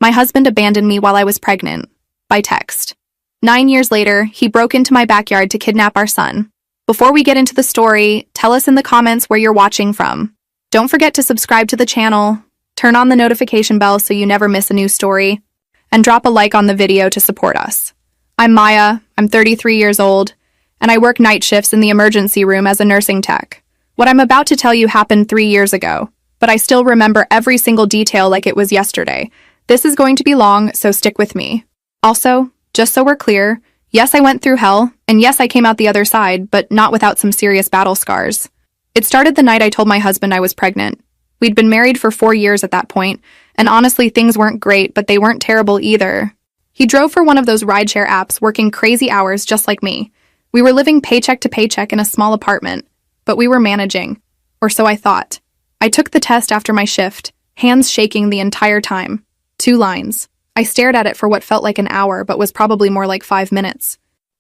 My husband abandoned me while I was pregnant. By text. 9 years later, he broke into my backyard to kidnap our son. Before we get into the story, tell us in the comments where you're watching from. Don't forget to subscribe to the channel, turn on the notification bell so you never miss a new story, and drop a like on the video to support us. I'm Maya, I'm 33 years old, and I work night shifts in the emergency room as a nursing tech. What I'm about to tell you happened 3 years ago, but I still remember every single detail like it was yesterday. This is going to be long, so stick with me. Also, just so we're clear, yes, I went through hell, and yes, I came out the other side, but not without some serious battle scars. It started the night I told my husband I was pregnant. We'd been married for 4 years at that point, and honestly, things weren't great, but they weren't terrible either. He drove for one of those rideshare apps, working crazy hours just like me. We were living paycheck to paycheck in a small apartment, but we were managing, or so I thought. I took the test after my shift, hands shaking the entire time. 2 lines. I stared at it for what felt like an hour, but was probably more like 5 minutes.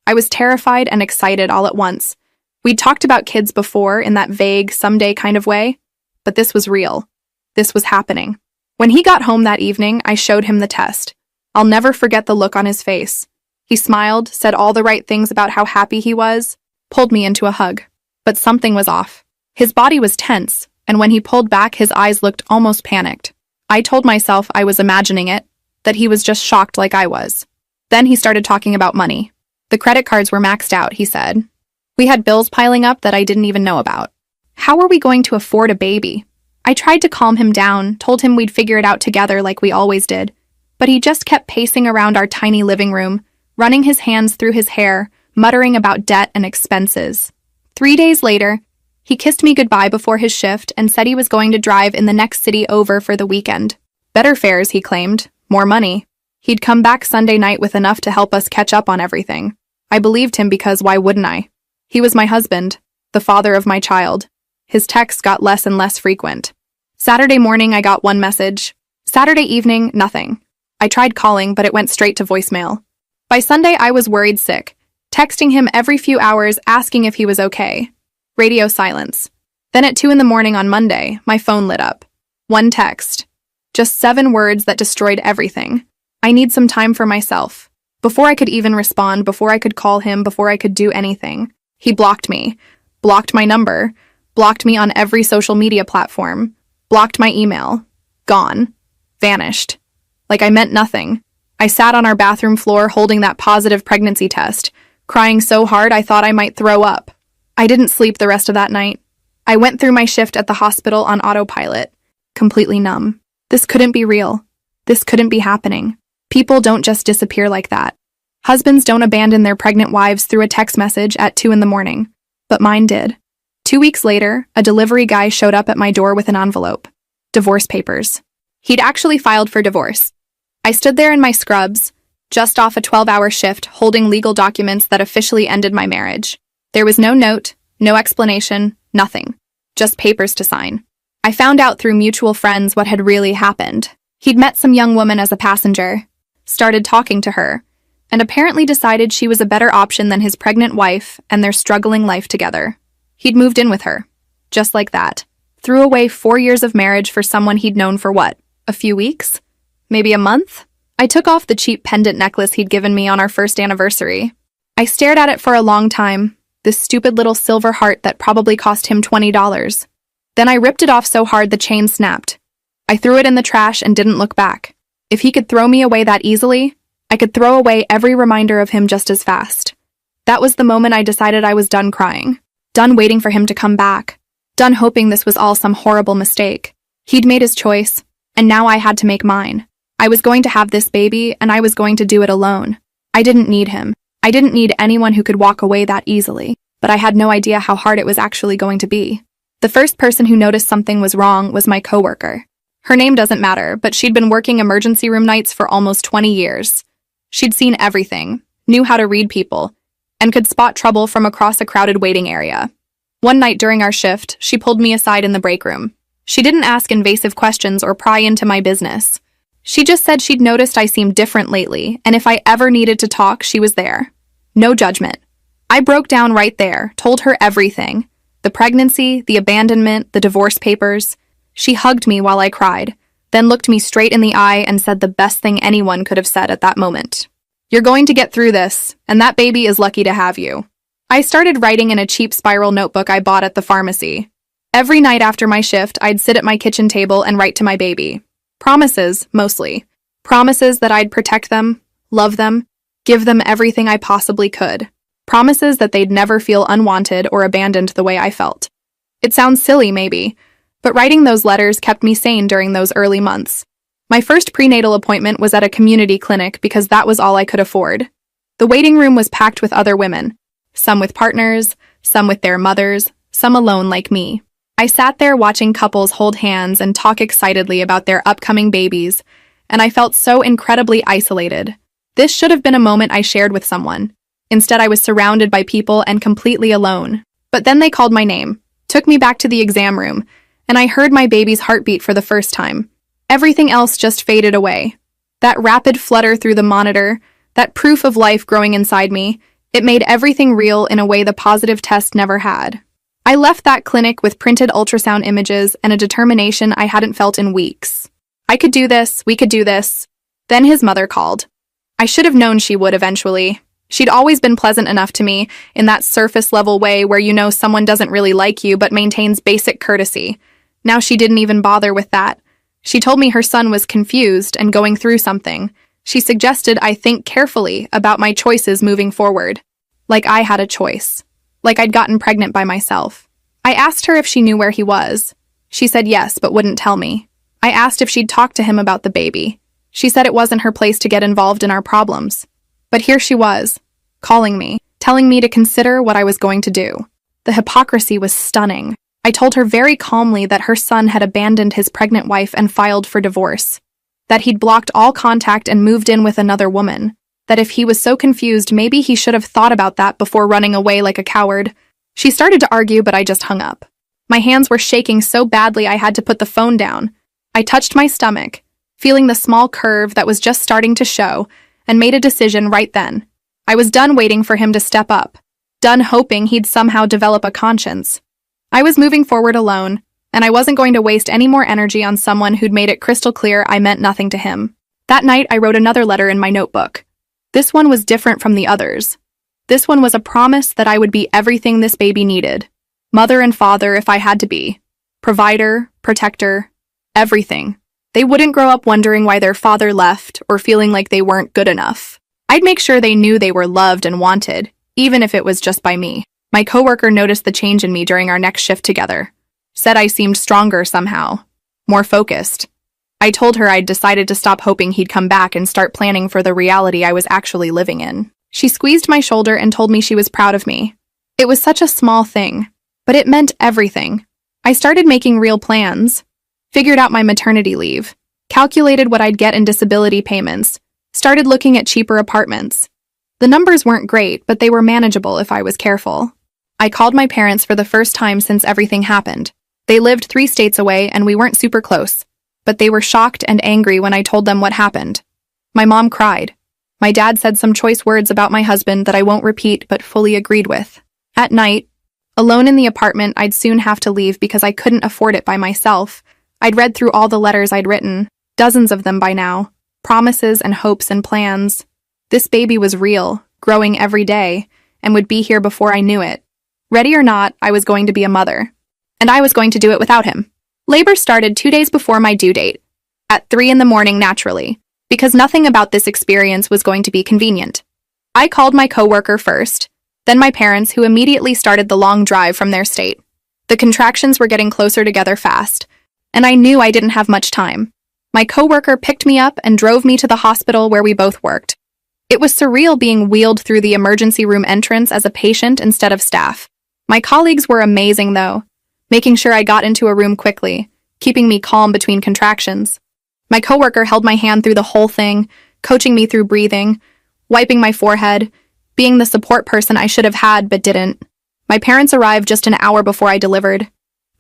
I was terrified and excited all at once. We'd talked about kids before in that vague, someday kind of way, but this was real. This was happening. When he got home that evening, I showed him the test. I'll never forget the look on his face. He smiled, said all the right things about how happy he was, pulled me into a hug. But something was off. His body was tense, and when he pulled back, his eyes looked almost panicked. I told myself I was imagining it, that he was just shocked like I was. Then he started talking about money. The credit cards were maxed out, he said. We had bills piling up that I didn't even know about. How were we going to afford a baby? I tried to calm him down, told him we'd figure it out together like we always did, but he just kept pacing around our tiny living room, running his hands through his hair, muttering about debt and expenses. 3 days later, he kissed me goodbye before his shift and said he was going to drive in the next city over for the weekend. Better fares, he claimed. More money. He'd come back Sunday night with enough to help us catch up on everything. I believed him because why wouldn't I? He was my husband, the father of my child. His texts got less and less frequent. Saturday morning, I got one message. Saturday evening, nothing. I tried calling, but it went straight to voicemail. By Sunday, I was worried sick, texting him every few hours asking if he was okay. Radio silence. Then at 2 a.m. on Monday, my phone lit up. One text. Just 7 words that destroyed everything. I need some time for myself. Before I could even respond, before I could call him, before I could do anything, he blocked me, blocked my number, blocked me on every social media platform, blocked my email. Gone. Vanished. Like I meant nothing. I sat on our bathroom floor holding that positive pregnancy test, crying so hard I thought I might throw up. I didn't sleep the rest of that night. I went through my shift at the hospital on autopilot, completely numb. This couldn't be real. This couldn't be happening. People don't just disappear like that. Husbands don't abandon their pregnant wives through a text message at 2 a.m, but mine did. 2 weeks later, a delivery guy showed up at my door with an envelope. Divorce papers. He'd actually filed for divorce. I stood there in my scrubs, just off a 12-hour shift, holding legal documents that officially ended my marriage. There was no note, no explanation, nothing. Just papers to sign. I found out through mutual friends what had really happened. He'd met some young woman as a passenger, started talking to her, and apparently decided she was a better option than his pregnant wife and their struggling life together. He'd moved in with her. Just like that. Threw away 4 years of marriage for someone he'd known for what? A few weeks? Maybe a month? I took off the cheap pendant necklace he'd given me on our first anniversary. I stared at it for a long time, this stupid little silver heart that probably cost him $20. Then I ripped it off so hard the chain snapped. I threw it in the trash and didn't look back. If he could throw me away that easily, I could throw away every reminder of him just as fast. That was the moment I decided I was done crying, done waiting for him to come back, done hoping this was all some horrible mistake. He'd made his choice, and now I had to make mine. I was going to have this baby, and I was going to do it alone. I didn't need him. I didn't need anyone who could walk away that easily, but I had no idea how hard it was actually going to be. The first person who noticed something was wrong was my coworker. Her name doesn't matter, but she'd been working emergency room nights for almost 20 years. She'd seen everything, knew how to read people, and could spot trouble from across a crowded waiting area. One night during our shift, she pulled me aside in the break room. She didn't ask invasive questions or pry into my business. She just said she'd noticed I seemed different lately, and if I ever needed to talk, she was there. No judgment. I broke down right there, told her everything. The pregnancy, the abandonment, the divorce papers. She hugged me while I cried, then looked me straight in the eye and said the best thing anyone could have said at that moment. "You're going to get through this, and that baby is lucky to have you." I started writing in a cheap spiral notebook I bought at the pharmacy. Every night after my shift, I'd sit at my kitchen table and write to my baby. Promises, mostly. Promises that I'd protect them, love them, give them everything I possibly could. Promises that they'd never feel unwanted or abandoned the way I felt. It sounds silly, maybe, but writing those letters kept me sane during those early months. My first prenatal appointment was at a community clinic because that was all I could afford. The waiting room was packed with other women, some with partners, some with their mothers, some alone like me. I sat there watching couples hold hands and talk excitedly about their upcoming babies, and I felt so incredibly isolated. This should have been a moment I shared with someone. Instead, I was surrounded by people and completely alone. But then they called my name, took me back to the exam room, and I heard my baby's heartbeat for the first time. Everything else just faded away. That rapid flutter through the monitor, that proof of life growing inside me, it made everything real in a way the positive test never had. I left that clinic with printed ultrasound images and a determination I hadn't felt in weeks. I could do this, we could do this. Then his mother called. I should have known she would eventually. She'd always been pleasant enough to me, in that surface-level way where you know someone doesn't really like you but maintains basic courtesy. Now she didn't even bother with that. She told me her son was confused and going through something. She suggested I think carefully about my choices moving forward. Like I had a choice. Like I'd gotten pregnant by myself. I asked her if she knew where he was. She said yes, but wouldn't tell me. I asked if she'd talked to him about the baby. She said it wasn't her place to get involved in our problems. But here she was, calling me, telling me to consider what I was going to do. The hypocrisy was stunning. I told her very calmly that her son had abandoned his pregnant wife and filed for divorce. That he'd blocked all contact and moved in with another woman. That if he was so confused, maybe he should have thought about that before running away like a coward. She started to argue, but I just hung up. My hands were shaking so badly I had to put the phone down. I touched my stomach, feeling the small curve that was just starting to show, and made a decision right then. I was done waiting for him to step up, done hoping he'd somehow develop a conscience. I was moving forward alone, and I wasn't going to waste any more energy on someone who'd made it crystal clear I meant nothing to him. That night, I wrote another letter in my notebook. This one was different from the others. This one was a promise that I would be everything this baby needed. Mother and father if I had to be. Provider, protector, everything. They wouldn't grow up wondering why their father left or feeling like they weren't good enough. I'd make sure they knew they were loved and wanted, even if it was just by me. My coworker noticed the change in me during our next shift together. Said I seemed stronger somehow. More focused. I told her I'd decided to stop hoping he'd come back and start planning for the reality I was actually living in. She squeezed my shoulder and told me she was proud of me. It was such a small thing, but it meant everything. I started making real plans. Figured out my maternity leave. Calculated what I'd get in disability payments. Started looking at cheaper apartments. The numbers weren't great, but they were manageable if I was careful. I called my parents for the first time since everything happened. They lived 3 states away and we weren't super close, but they were shocked and angry when I told them what happened. My mom cried. My dad said some choice words about my husband that I won't repeat but fully agreed with. At night, alone in the apartment I'd soon have to leave because I couldn't afford it by myself, I'd read through all the letters I'd written, dozens of them by now, promises and hopes and plans. This baby was real, growing every day, and would be here before I knew it. Ready or not, I was going to be a mother. And I was going to do it without him. Labor started 2 days before my due date, at 3 in the morning naturally, because nothing about this experience was going to be convenient. I called my coworker first, then my parents who immediately started the long drive from their state. The contractions were getting closer together fast, and I knew I didn't have much time. My coworker picked me up and drove me to the hospital where we both worked. It was surreal being wheeled through the emergency room entrance as a patient instead of staff. My colleagues were amazing though, making sure I got into a room quickly, keeping me calm between contractions. My coworker held my hand through the whole thing, coaching me through breathing, wiping my forehead, being the support person I should have had but didn't. My parents arrived just an hour before I delivered.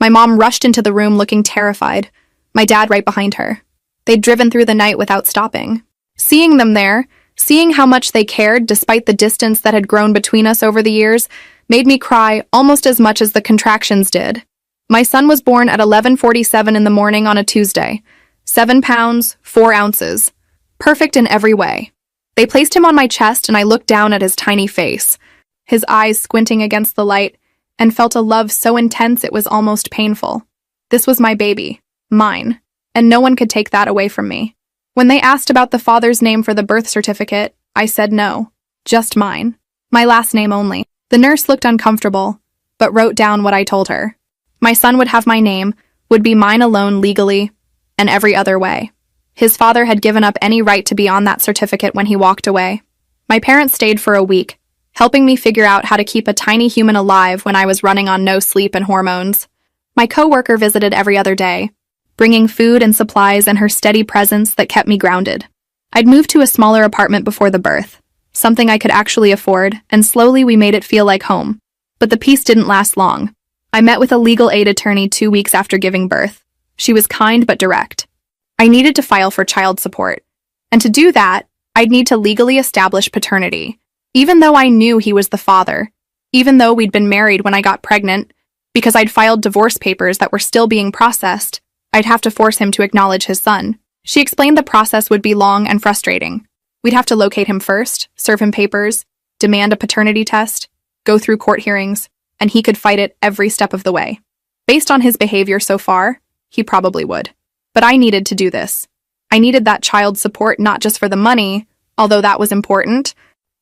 My mom rushed into the room looking terrified, my dad right behind her. They'd driven through the night without stopping. Seeing them there, seeing how much they cared despite the distance that had grown between us over the years, made me cry almost as much as the contractions did. My son was born at 11:47 in the morning on a Tuesday, 7 pounds, 4 ounces. Perfect in every way. They placed him on my chest and I looked down at his tiny face, his eyes squinting against the light, and felt a love so intense it was almost painful. This was my baby, mine, and no one could take that away from me. When they asked about the father's name for the birth certificate, I said no, just mine. My last name only. The nurse looked uncomfortable, but wrote down what I told her. My son would have my name, would be mine alone legally, and every other way. His father had given up any right to be on that certificate when he walked away. My parents stayed for a week, helping me figure out how to keep a tiny human alive when I was running on no sleep and hormones. My coworker visited every other day, bringing food and supplies and her steady presence that kept me grounded. I'd moved to a smaller apartment before the birth, something I could actually afford, and slowly we made it feel like home. But the peace didn't last long. I met with a legal aid attorney 2 weeks after giving birth. She was kind but direct. I needed to file for child support. And to do that, I'd need to legally establish paternity. Even though I knew he was the father, even though we'd been married when I got pregnant, because I'd filed divorce papers that were still being processed, I'd have to force him to acknowledge his son. She explained the process would be long and frustrating. We'd have to locate him first, serve him papers, demand a paternity test, go through court hearings, and he could fight it every step of the way. Based on his behavior so far, he probably would. But I needed to do this. I needed that child support not just for the money, although that was important,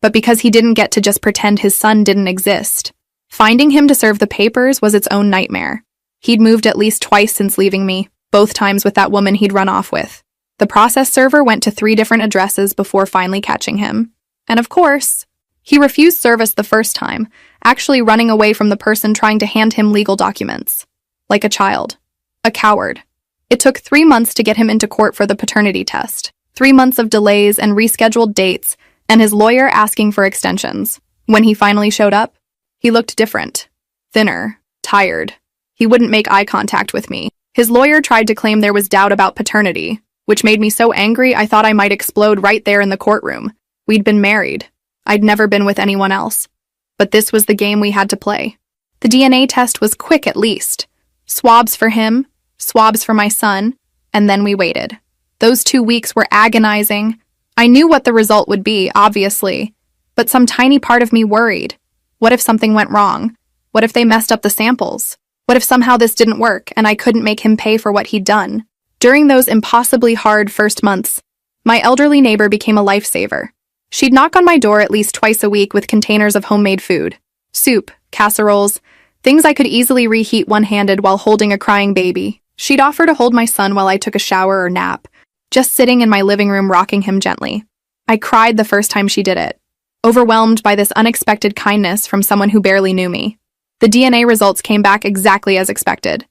but because he didn't get to just pretend his son didn't exist. Finding him to serve the papers was its own nightmare. He'd moved at least twice since leaving me, both times with that woman he'd run off with. The process server went to 3 different addresses before finally catching him. And of course, he refused service the first time, actually running away from the person trying to hand him legal documents. Like a child. A coward. It took 3 months to get him into court for the paternity test. 3 months of delays and rescheduled dates, and his lawyer asking for extensions. When he finally showed up, he looked different. Thinner. Tired. He wouldn't make eye contact with me. His lawyer tried to claim there was doubt about paternity, which made me so angry I thought I might explode right there in the courtroom. We'd been married. I'd never been with anyone else. But this was the game we had to play. The DNA test was quick at least. Swabs for him, swabs for my son, and then we waited. Those 2 weeks were agonizing. I knew what the result would be, obviously, but some tiny part of me worried. What if something went wrong? What if they messed up the samples? What if somehow this didn't work and I couldn't make him pay for what he'd done? During those impossibly hard first months, my elderly neighbor became a lifesaver. She'd knock on my door at least twice a week with containers of homemade food. Soup, casseroles, things I could easily reheat one-handed while holding a crying baby. She'd offer to hold my son while I took a shower or nap, just sitting in my living room rocking him gently. I cried the first time she did it, overwhelmed by this unexpected kindness from someone who barely knew me. The DNA results came back exactly as expected.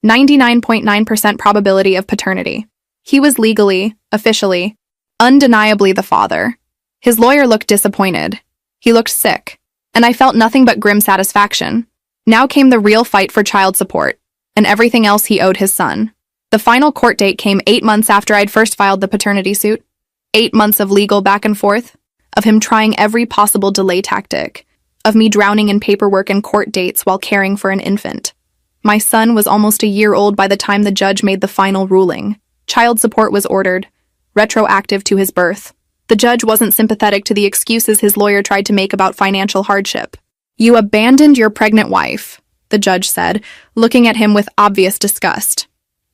99.9% probability of paternity. He was legally, officially, undeniably the father. His lawyer looked disappointed. He looked sick, and I felt nothing but grim satisfaction. Now came the real fight for child support, and everything else he owed his son. The final court date came 8 months after I'd first filed the paternity suit. 8 months of legal back and forth, of him trying every possible delay tactic, of me drowning in paperwork and court dates while caring for an infant. My son was almost a year old by the time the judge made the final ruling. Child support was ordered, retroactive to his birth. The judge wasn't sympathetic to the excuses his lawyer tried to make about financial hardship. "You abandoned your pregnant wife," the judge said, looking at him with obvious disgust.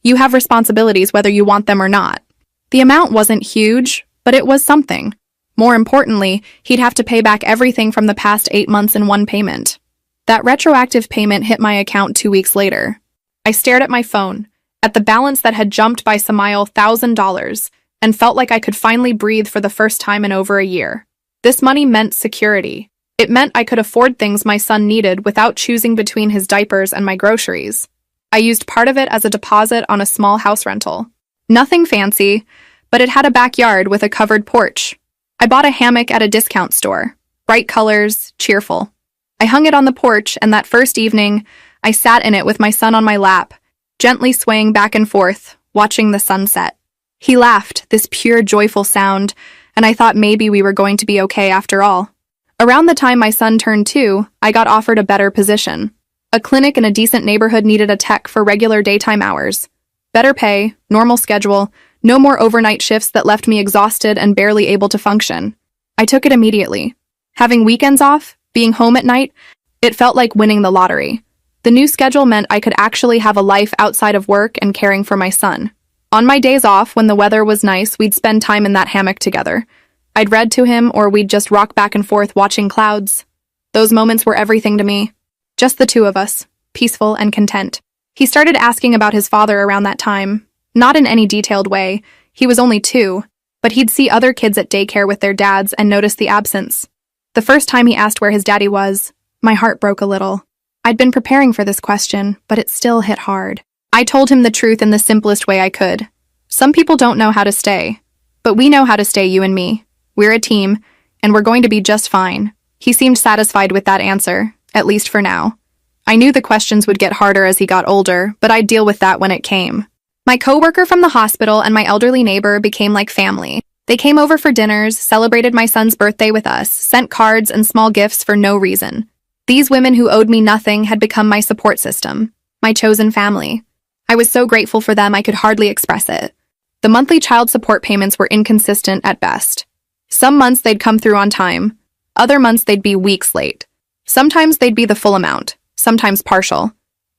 "You have responsibilities whether you want them or not." The amount wasn't huge, but it was something. More importantly, he'd have to pay back everything from the past 8 months in one payment. That retroactive payment hit my account 2 weeks later. I stared at my phone, at the balance that had jumped by some $1,000, and felt like I could finally breathe for the first time in over a year. This money meant security. It meant I could afford things my son needed without choosing between his diapers and my groceries. I used part of it as a deposit on a small house rental. Nothing fancy, but it had a backyard with a covered porch. I bought a hammock at a discount store. Bright colors, cheerful. I hung it on the porch, and that first evening, I sat in it with my son on my lap, gently swaying back and forth, watching the sunset. He laughed, this pure, joyful sound, and I thought maybe we were going to be okay after all. Around the time my son turned 2, I got offered a better position. A clinic in a decent neighborhood needed a tech for regular daytime hours. Better pay, normal schedule, No more overnight shifts that left me exhausted and barely able to function. I took it immediately. Having weekends off, being home at night, it felt like winning the lottery. The new schedule meant I could actually have a life outside of work and caring for my son. On my days off, when the weather was nice, we'd spend time in that hammock together. I'd read to him, or we'd just rock back and forth watching clouds. Those moments were everything to me. Just the two of us, peaceful and content. He started asking about his father around that time. Not in any detailed way. He was only 2, but he'd see other kids at daycare with their dads and notice the absence. The first time he asked where his daddy was, my heart broke a little. I'd been preparing for this question, but it still hit hard. I told him the truth in the simplest way I could. Some people don't know how to stay, but we know how to stay, you and me. We're a team, and we're going to be just fine. He seemed satisfied with that answer, at least for now. I knew the questions would get harder as he got older, but I'd deal with that when it came. My coworker from the hospital and my elderly neighbor became like family. They came over for dinners, celebrated my son's birthday with us, sent cards and small gifts for no reason. These women who owed me nothing had become my support system, my chosen family. I was so grateful for them I could hardly express it. The monthly child support payments were inconsistent at best. Some months they'd come through on time. Other months they'd be weeks late. Sometimes they'd be the full amount, sometimes partial.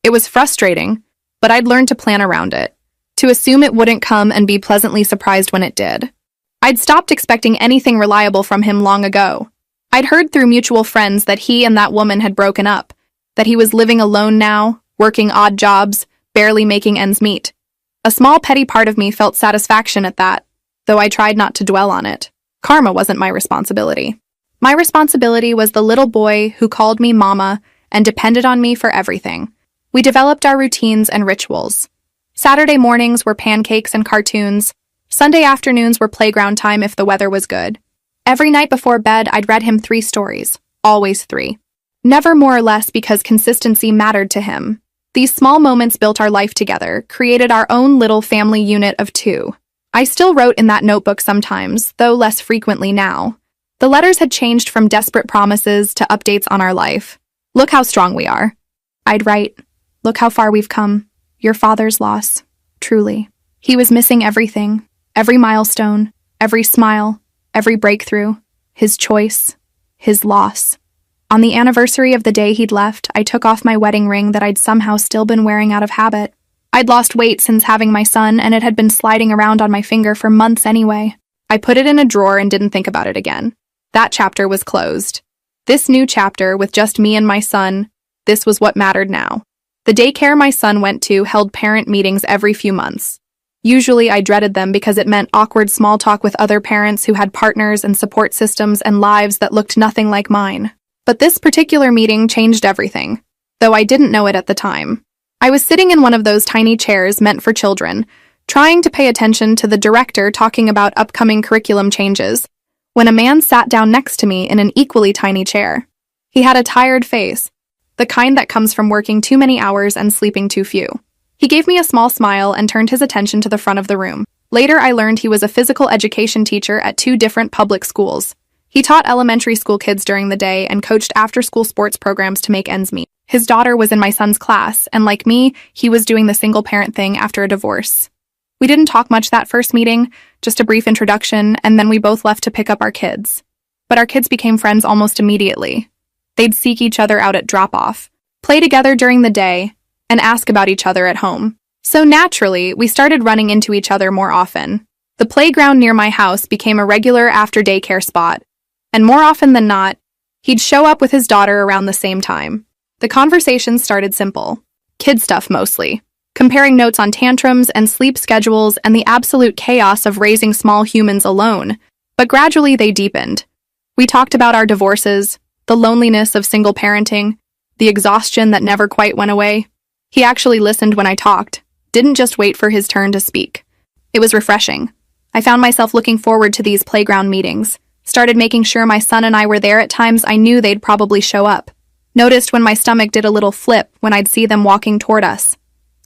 It was frustrating, but I'd learned to plan around it, to assume it wouldn't come and be pleasantly surprised when it did. I'd stopped expecting anything reliable from him long ago. I'd heard through mutual friends that he and that woman had broken up, that he was living alone now, working odd jobs, barely making ends meet. A small petty part of me felt satisfaction at that, though I tried not to dwell on it. Karma wasn't my responsibility. My responsibility was the little boy who called me mama and depended on me for everything. We developed our routines and rituals. Saturday mornings were pancakes and cartoons. Sunday afternoons were playground time if the weather was good. Every night before bed, I'd read him 3 stories, always 3. Never more or less, because consistency mattered to him. These small moments built our life together, created our own little family unit of 2. I still wrote in that notebook sometimes, though less frequently now. The letters had changed from desperate promises to updates on our life. Look how strong we are. I'd write, look how far we've come. Your father's loss. Truly. He was missing everything. Every milestone. Every smile. Every breakthrough. His choice. His loss. On the anniversary of the day he'd left, I took off my wedding ring that I'd somehow still been wearing out of habit. I'd lost weight since having my son, and it had been sliding around on my finger for months anyway. I put it in a drawer and didn't think about it again. That chapter was closed. This new chapter, with just me and my son, this was what mattered now. The daycare my son went to held parent meetings every few months. Usually I dreaded them because it meant awkward small talk with other parents who had partners and support systems and lives that looked nothing like mine. But this particular meeting changed everything, though I didn't know it at the time. I was sitting in one of those tiny chairs meant for children, trying to pay attention to the director talking about upcoming curriculum changes, when a man sat down next to me in an equally tiny chair. He had a tired face, the kind that comes from working too many hours and sleeping too few. He gave me a small smile and turned his attention to the front of the room. Later, I learned he was a physical education teacher at 2 different public schools. He taught elementary school kids during the day and coached after-school sports programs to make ends meet. His daughter was in my son's class, and like me, he was doing the single-parent thing after a divorce. We didn't talk much that first meeting, just a brief introduction, and then we both left to pick up our kids. But our kids became friends almost immediately. They'd seek each other out at drop-off, play together during the day, and ask about each other at home. So naturally, we started running into each other more often. The playground near my house became a regular after-daycare spot, and more often than not, he'd show up with his daughter around the same time. The conversations started simple, kid stuff mostly, comparing notes on tantrums and sleep schedules and the absolute chaos of raising small humans alone, but gradually they deepened. We talked about our divorces, the loneliness of single parenting, the exhaustion that never quite went away. He actually listened when I talked, didn't just wait for his turn to speak. It was refreshing. I found myself looking forward to these playground meetings, started making sure my son and I were there at times I knew they'd probably show up. Noticed when my stomach did a little flip when I'd see them walking toward us.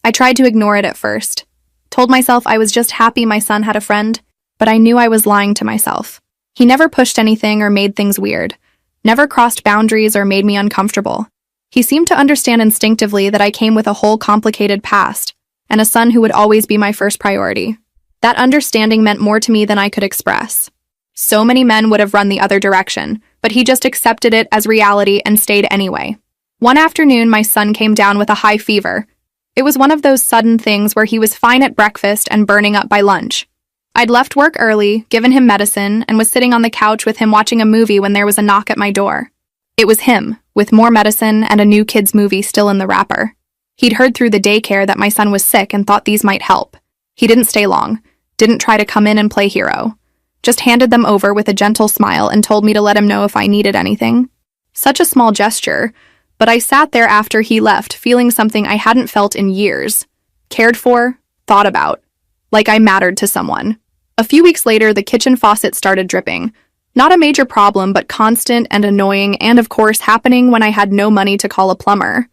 I tried to ignore it at first. Told myself I was just happy my son had a friend, but I knew I was lying to myself. He never pushed anything or made things weird. Never crossed boundaries or made me uncomfortable. He seemed to understand instinctively that I came with a whole complicated past, and a son who would always be my first priority. That understanding meant more to me than I could express. So many men would have run the other direction, but he just accepted it as reality and stayed anyway. One afternoon, my son came down with a high fever. It was one of those sudden things where he was fine at breakfast and burning up by lunch. I'd left work early, given him medicine, and was sitting on the couch with him watching a movie when there was a knock at my door. It was him, with more medicine and a new kids' movie still in the wrapper. He'd heard through the daycare that my son was sick and thought these might help. He didn't stay long, didn't try to come in and play hero. Just handed them over with a gentle smile and told me to let him know if I needed anything. Such a small gesture, but I sat there after he left feeling something I hadn't felt in years. Cared for, thought about, like I mattered to someone. A few weeks later, the kitchen faucet started dripping. Not a major problem, but constant and annoying, and of course happening when I had no money to call a plumber.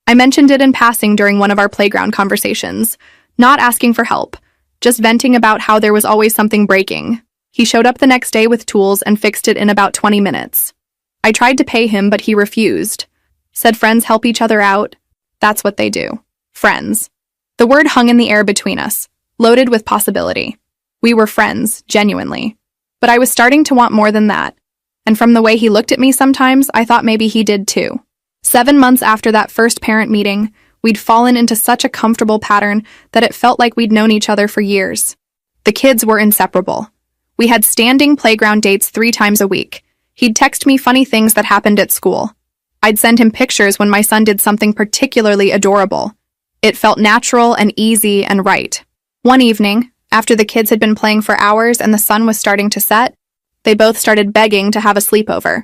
I mentioned it in passing during one of our playground conversations, not asking for help, just venting about how there was always something breaking. He showed up the next day with tools and fixed it in about 20 minutes. I tried to pay him, but he refused. Said friends help each other out. That's what they do. Friends. The word hung in the air between us, loaded with possibility. We were friends, genuinely. But I was starting to want more than that. And from the way he looked at me sometimes, I thought maybe he did too. 7 months after that first parent meeting, we'd fallen into such a comfortable pattern that it felt like we'd known each other for years. The kids were inseparable. We had standing playground dates 3 times a week. He'd text me funny things that happened at school. I'd send him pictures when my son did something particularly adorable. It felt natural and easy and right. One evening, after the kids had been playing for hours and the sun was starting to set, they both started begging to have a sleepover.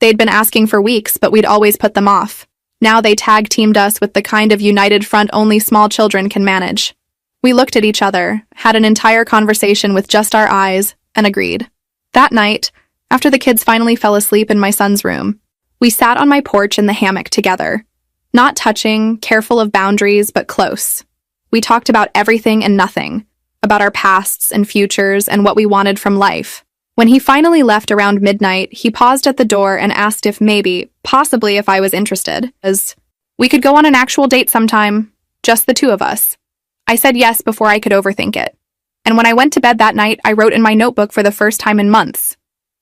They'd been asking for weeks, but we'd always put them off. Now they tag-teamed us with the kind of united front only small children can manage. We looked at each other, had an entire conversation with just our eyes, and agreed. That night, after the kids finally fell asleep in my son's room, we sat on my porch in the hammock together. Not touching, careful of boundaries, but close. We talked about everything and nothing, about our pasts and futures and what we wanted from life. When he finally left around midnight, he paused at the door and asked if maybe, possibly if I was interested, as we could go on an actual date sometime, just the two of us. I said yes before I could overthink it. And when I went to bed that night, I wrote in my notebook for the first time in months.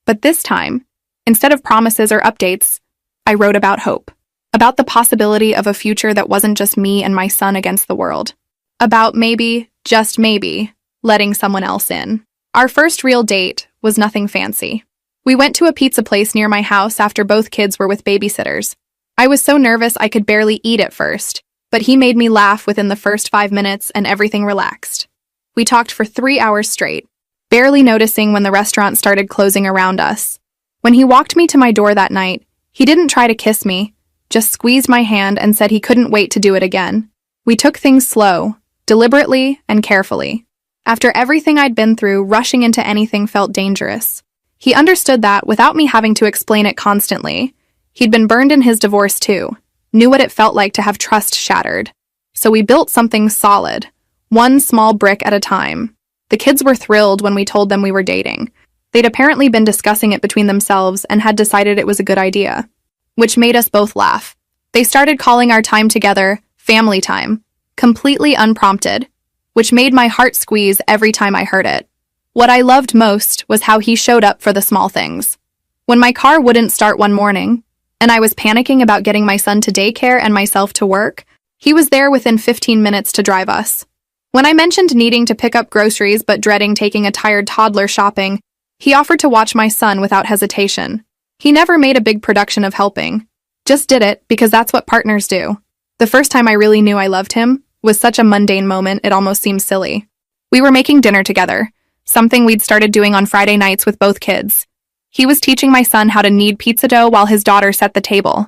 But this time, instead of promises or updates, I wrote about hope. About the possibility of a future that wasn't just me and my son against the world. About maybe, just maybe, letting someone else in. Our first real date was nothing fancy. We went to a pizza place near my house after both kids were with babysitters. I was so nervous I could barely eat at first, but he made me laugh within the first 5 minutes and everything relaxed. We talked for 3 hours straight, barely noticing when the restaurant started closing around us. When he walked me to my door that night, he didn't try to kiss me, just squeezed my hand and said he couldn't wait to do it again. We took things slow, deliberately and carefully. After everything I'd been through, rushing into anything felt dangerous. He understood that without me having to explain it constantly. He'd been burned in his divorce too, knew what it felt like to have trust shattered. So we built something solid, one small brick at a time. The kids were thrilled when we told them we were dating. They'd apparently been discussing it between themselves and had decided it was a good idea, which made us both laugh. They started calling our time together family time, completely unprompted, which made my heart squeeze every time I heard it. What I loved most was how he showed up for the small things. When my car wouldn't start one morning, and I was panicking about getting my son to daycare and myself to work, he was there within 15 minutes to drive us. When I mentioned needing to pick up groceries but dreading taking a tired toddler shopping, he offered to watch my son without hesitation. He never made a big production of helping. Just did it because that's what partners do. The first time I really knew I loved him was such a mundane moment it almost seemed silly. We were making dinner together, something we'd started doing on Friday nights with both kids. He was teaching my son how to knead pizza dough while his daughter set the table.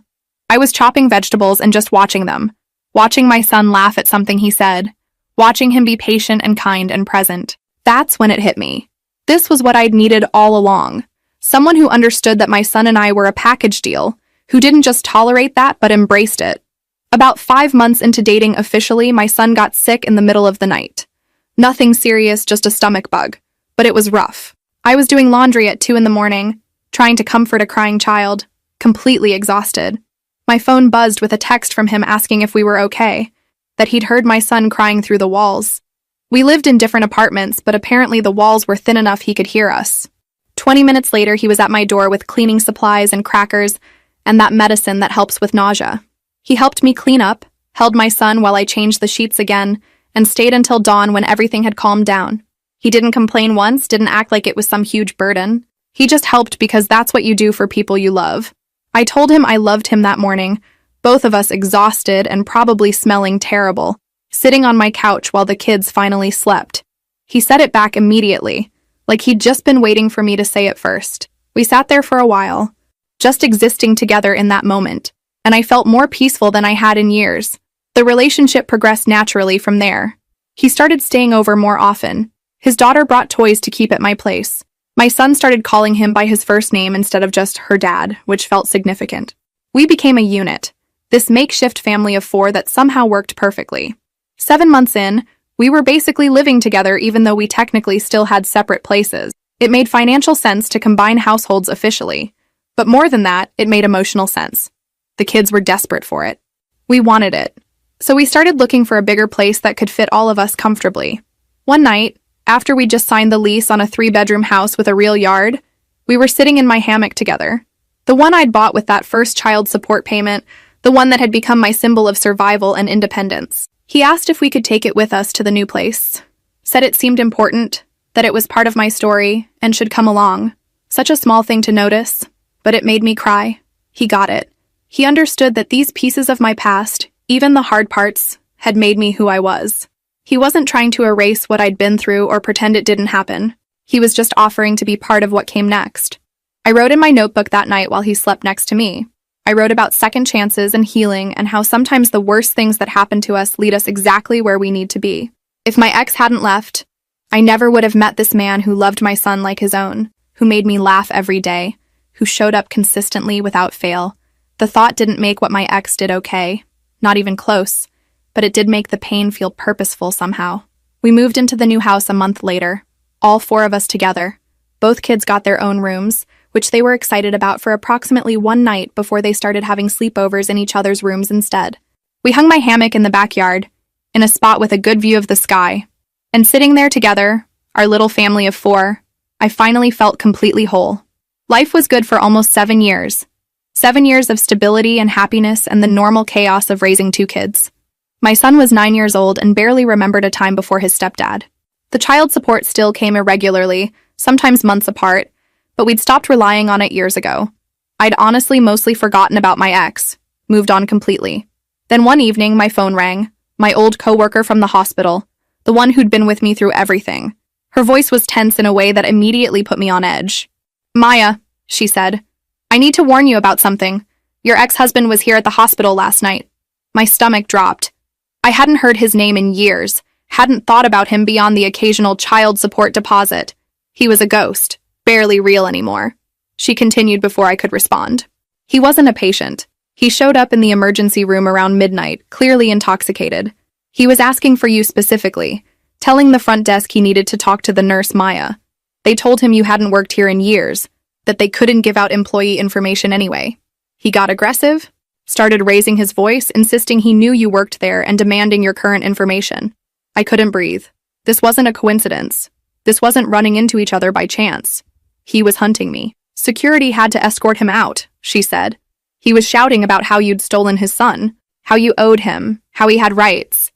I was chopping vegetables and just watching them, watching my son laugh at something he said, watching him be patient and kind and present. That's when it hit me. This was what I'd needed all along. Someone who understood that my son and I were a package deal, who didn't just tolerate that but embraced it. About 5 months into dating officially, my son got sick in the middle of the night. Nothing serious, just a stomach bug, but it was rough. I was doing laundry at 2 a.m, trying to comfort a crying child, completely exhausted. My phone buzzed with a text from him asking if we were okay, that he'd heard my son crying through the walls. We lived in different apartments, but apparently the walls were thin enough he could hear us. 20 minutes later, he was at my door with cleaning supplies and crackers and that medicine that helps with nausea. He helped me clean up, held my son while I changed the sheets again, and stayed until dawn when everything had calmed down. He didn't complain once, didn't act like it was some huge burden. He just helped because that's what you do for people you love. I told him I loved him that morning, both of us exhausted and probably smelling terrible, sitting on my couch while the kids finally slept. He said it back immediately, like he'd just been waiting for me to say it first. We sat there for a while, just existing together in that moment, and I felt more peaceful than I had in years. The relationship progressed naturally from there. He started staying over more often. His daughter brought toys to keep at my place. My son started calling him by his first name instead of just her dad, which felt significant. We became a unit, this makeshift family of 4 that somehow worked perfectly. 7 months in, we were basically living together even though we technically still had separate places. It made financial sense to combine households officially. But more than that, it made emotional sense. The kids were desperate for it. We wanted it. So we started looking for a bigger place that could fit all of us comfortably. One night, after we just signed the lease on a 3-bedroom house with a real yard, we were sitting in my hammock together. The one I'd bought with that first child support payment, the one that had become my symbol of survival and independence. He asked if we could take it with us to the new place. Said it seemed important, that it was part of my story, and should come along. Such a small thing to notice, but it made me cry. He got it. He understood that these pieces of my past, even the hard parts, had made me who I was. He wasn't trying to erase what I'd been through or pretend it didn't happen. He was just offering to be part of what came next. I wrote in my notebook that night while he slept next to me. I wrote about second chances and healing and how sometimes the worst things that happen to us lead us exactly where we need to be. If my ex hadn't left, I never would have met this man who loved my son like his own, who made me laugh every day, who showed up consistently without fail. The thought didn't make what my ex did okay, not even close, but it did make the pain feel purposeful somehow. We moved into the new house a month later, all 4 of us together. Both kids got their own rooms, which they were excited about for approximately 1 night before they started having sleepovers in each other's rooms instead. We hung my hammock in the backyard, in a spot with a good view of the sky, and sitting there together, our little family of 4, I finally felt completely whole. Life was good for almost 7 years. 7 years of stability and happiness and the normal chaos of raising 2 kids. My son was 9 years old and barely remembered a time before his stepdad. The child support still came irregularly, sometimes months apart, but we'd stopped relying on it years ago. I'd honestly mostly forgotten about my ex, moved on completely. Then one evening, my phone rang, my old coworker from the hospital, the one who'd been with me through everything. Her voice was tense in a way that immediately put me on edge. "Maya," she said, "I need to warn you about something. Your ex-husband was here at the hospital last night." My stomach dropped. I hadn't heard his name in years, hadn't thought about him beyond the occasional child support deposit. He was a ghost, barely real anymore. She continued before I could respond. He wasn't a patient. He showed up in the emergency room around midnight, clearly intoxicated. He was asking for you specifically, telling the front desk he needed to talk to the nurse Maya. They told him you hadn't worked here in years, that they couldn't give out employee information anyway. He got aggressive, started raising his voice, insisting he knew you worked there and demanding your current information. I couldn't breathe. This wasn't a coincidence. This wasn't running into each other by chance. He was hunting me. Security had to escort him out, she said. He was shouting about how you'd stolen his son, how you owed him, how he had rights.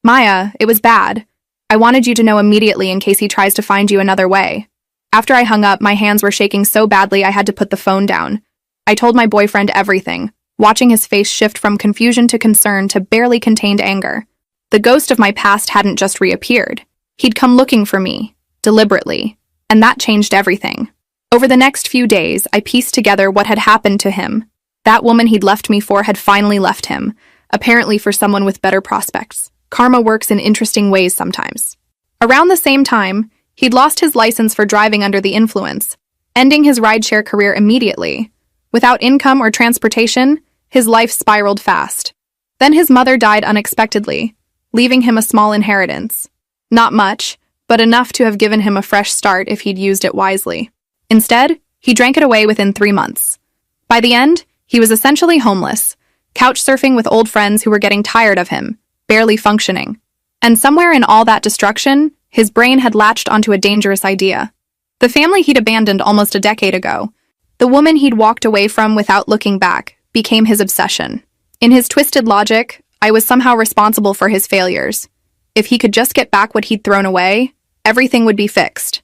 Maya, it was bad. I wanted you to know immediately in case he tries to find you another way. After I hung up, my hands were shaking so badly I had to put the phone down. I told my boyfriend everything, watching his face shift from confusion to concern to barely contained anger. The ghost of my past hadn't just reappeared. He'd come looking for me, deliberately, and that changed everything. Over the next few days, I pieced together what had happened to him. That woman he'd left me for had finally left him, apparently for someone with better prospects. Karma works in interesting ways sometimes. Around the same time, he'd lost his license for driving under the influence, ending his rideshare career immediately. Without income or transportation, his life spiraled fast. Then his mother died unexpectedly, leaving him a small inheritance. Not much, but enough to have given him a fresh start if he'd used it wisely. Instead, he drank it away within 3 months. By the end, he was essentially homeless, couch surfing with old friends who were getting tired of him, barely functioning. And somewhere in all that destruction, his brain had latched onto a dangerous idea. The family he'd abandoned almost a decade ago, the woman he'd walked away from without looking back, became his obsession. In his twisted logic, I was somehow responsible for his failures. If he could just get back what he'd thrown away, everything would be fixed.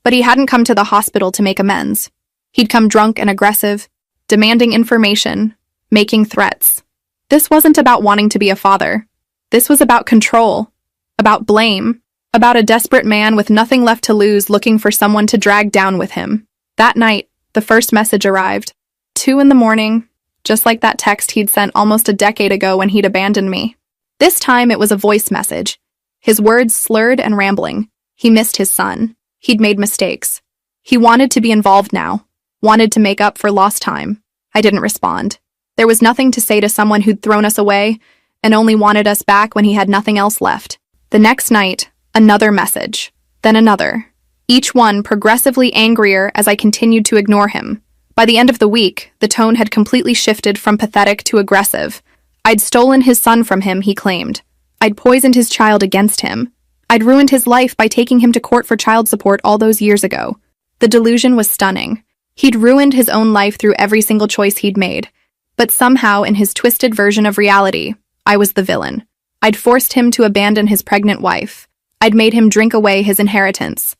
But he hadn't come to the hospital to make amends. He'd come drunk and aggressive, demanding information, making threats. This wasn't about wanting to be a father. This was about control, about blame, about a desperate man with nothing left to lose looking for someone to drag down with him. That night, the first message arrived. 2 a.m, just like that text he'd sent almost a decade ago when he'd abandoned me. This time it was a voice message. His words slurred and rambling. He missed his son. He'd made mistakes. He wanted to be involved now, wanted to make up for lost time. I didn't respond. There was nothing to say to someone who'd thrown us away and only wanted us back when he had nothing else left. The next night, another message, then another, each one progressively angrier as I continued to ignore him. By the end of the week, the tone had completely shifted from pathetic to aggressive. I'd stolen his son from him, he claimed. I'd poisoned his child against him. I'd ruined his life by taking him to court for child support all those years ago. The delusion was stunning. He'd ruined his own life through every single choice he'd made. But somehow, in his twisted version of reality, I was the villain. I'd forced him to abandon his pregnant wife. I'd made him drink away his inheritance.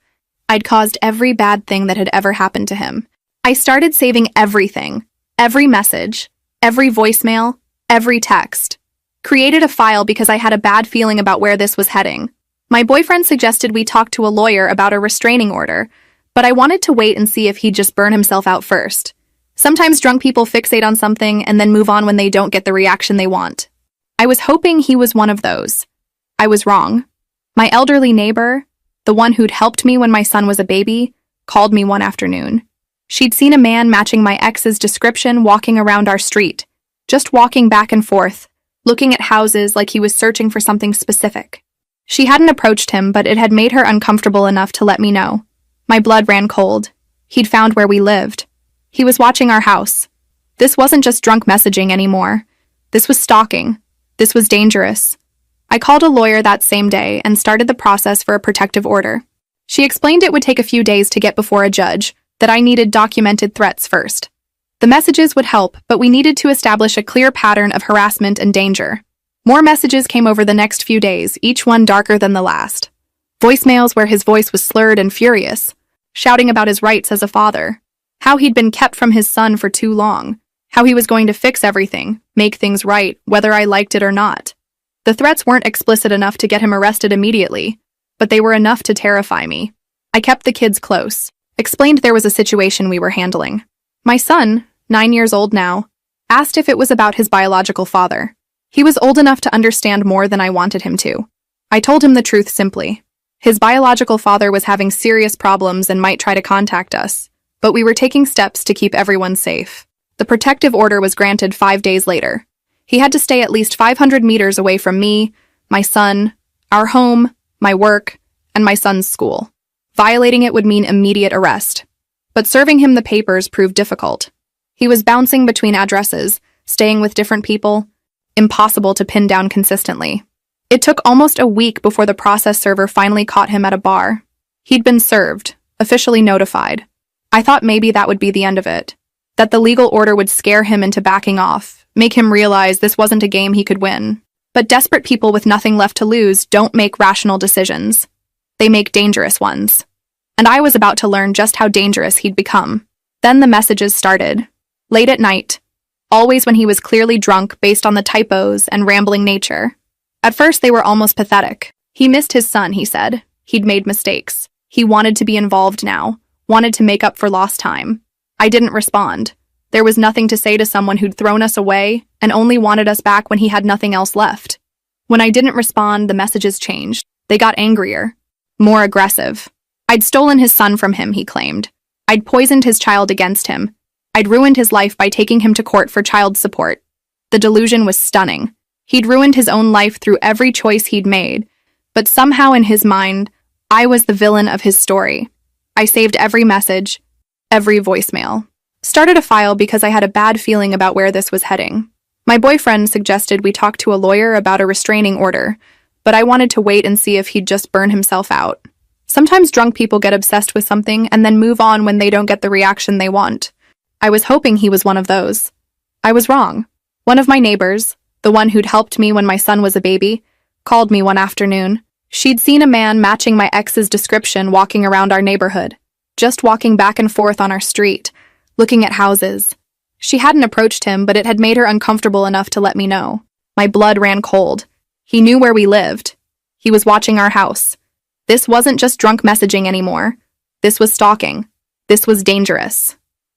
I'd caused every bad thing that had ever happened to him. I started saving everything, every message, every voicemail, every text. Created a file because I had a bad feeling about where this was heading. My boyfriend suggested we talk to a lawyer about a restraining order, but I wanted to wait and see if he'd just burn himself out first. Sometimes drunk people fixate on something and then move on when they don't get the reaction they want. I was hoping he was one of those. I was wrong. My elderly neighbor, the one who'd helped me when my son was a baby, called me one afternoon. She'd seen a man matching my ex's description walking around our street, just walking back and forth, looking at houses like he was searching for something specific. She hadn't approached him, but it had made her uncomfortable enough to let me know. My blood ran cold. He'd found where we lived. He was watching our house. This wasn't just drunk messaging anymore. This was stalking. This was dangerous. I called a lawyer that same day and started the process for a protective order. She explained it would take a few days to get before a judge, that I needed documented threats first. The messages would help, but we needed to establish a clear pattern of harassment and danger. More messages came over the next few days, each one darker than the last. Voicemails where his voice was slurred and furious, shouting about his rights as a father, how he'd been kept from his son for too long, how he was going to fix everything, make things right, whether I liked it or not. The threats weren't explicit enough to get him arrested immediately, but they were enough to terrify me. I kept the kids close, explained there was a situation we were handling. My son, 9 years old now, asked if it was about his biological father. He was old enough to understand more than I wanted him to. I told him the truth simply. His biological father was having serious problems and might try to contact us, but we were taking steps to keep everyone safe. The protective order was granted 5 days later. He had to stay at least 500 meters away from me, my son, our home, my work, and my son's school. Violating it would mean immediate arrest. But serving him the papers proved difficult. He was bouncing between addresses, staying with different people, impossible to pin down consistently. It took almost a week before the process server finally caught him at a bar. He'd been served, officially notified. I thought maybe that would be the end of it, that the legal order would scare him into backing off, make him realize this wasn't a game he could win. But desperate people with nothing left to lose don't make rational decisions. They make dangerous ones. And I was about to learn just how dangerous he'd become. Then the messages started. Late at night. Always when he was clearly drunk based on the typos and rambling nature. At first they were almost pathetic. He missed his son, he said. He'd made mistakes. He wanted to be involved now. Wanted to make up for lost time. I didn't respond. There was nothing to say to someone who'd thrown us away and only wanted us back when he had nothing else left. When I didn't respond, the messages changed. They got angrier. More aggressive. I'd stolen his son from him, he claimed. I'd poisoned his child against him. I'd ruined his life by taking him to court for child support. The delusion was stunning. He'd ruined his own life through every choice he'd made, but somehow in his mind, I was the villain of his story. I saved every message, every voicemail. Started a file because I had a bad feeling about where this was heading. My boyfriend suggested we talk to a lawyer about a restraining order, but I wanted to wait and see if he'd just burn himself out. Sometimes drunk people get obsessed with something and then move on when they don't get the reaction they want. I was hoping he was one of those. I was wrong. One of my neighbors, the one who'd helped me when my son was a baby, called me one afternoon. She'd seen a man matching my ex's description walking around our neighborhood, just walking back and forth on our street, looking at houses. She hadn't approached him, but it had made her uncomfortable enough to let me know. My blood ran cold. He knew where we lived. He was watching our house. This wasn't just drunk messaging anymore. This was stalking. This was dangerous.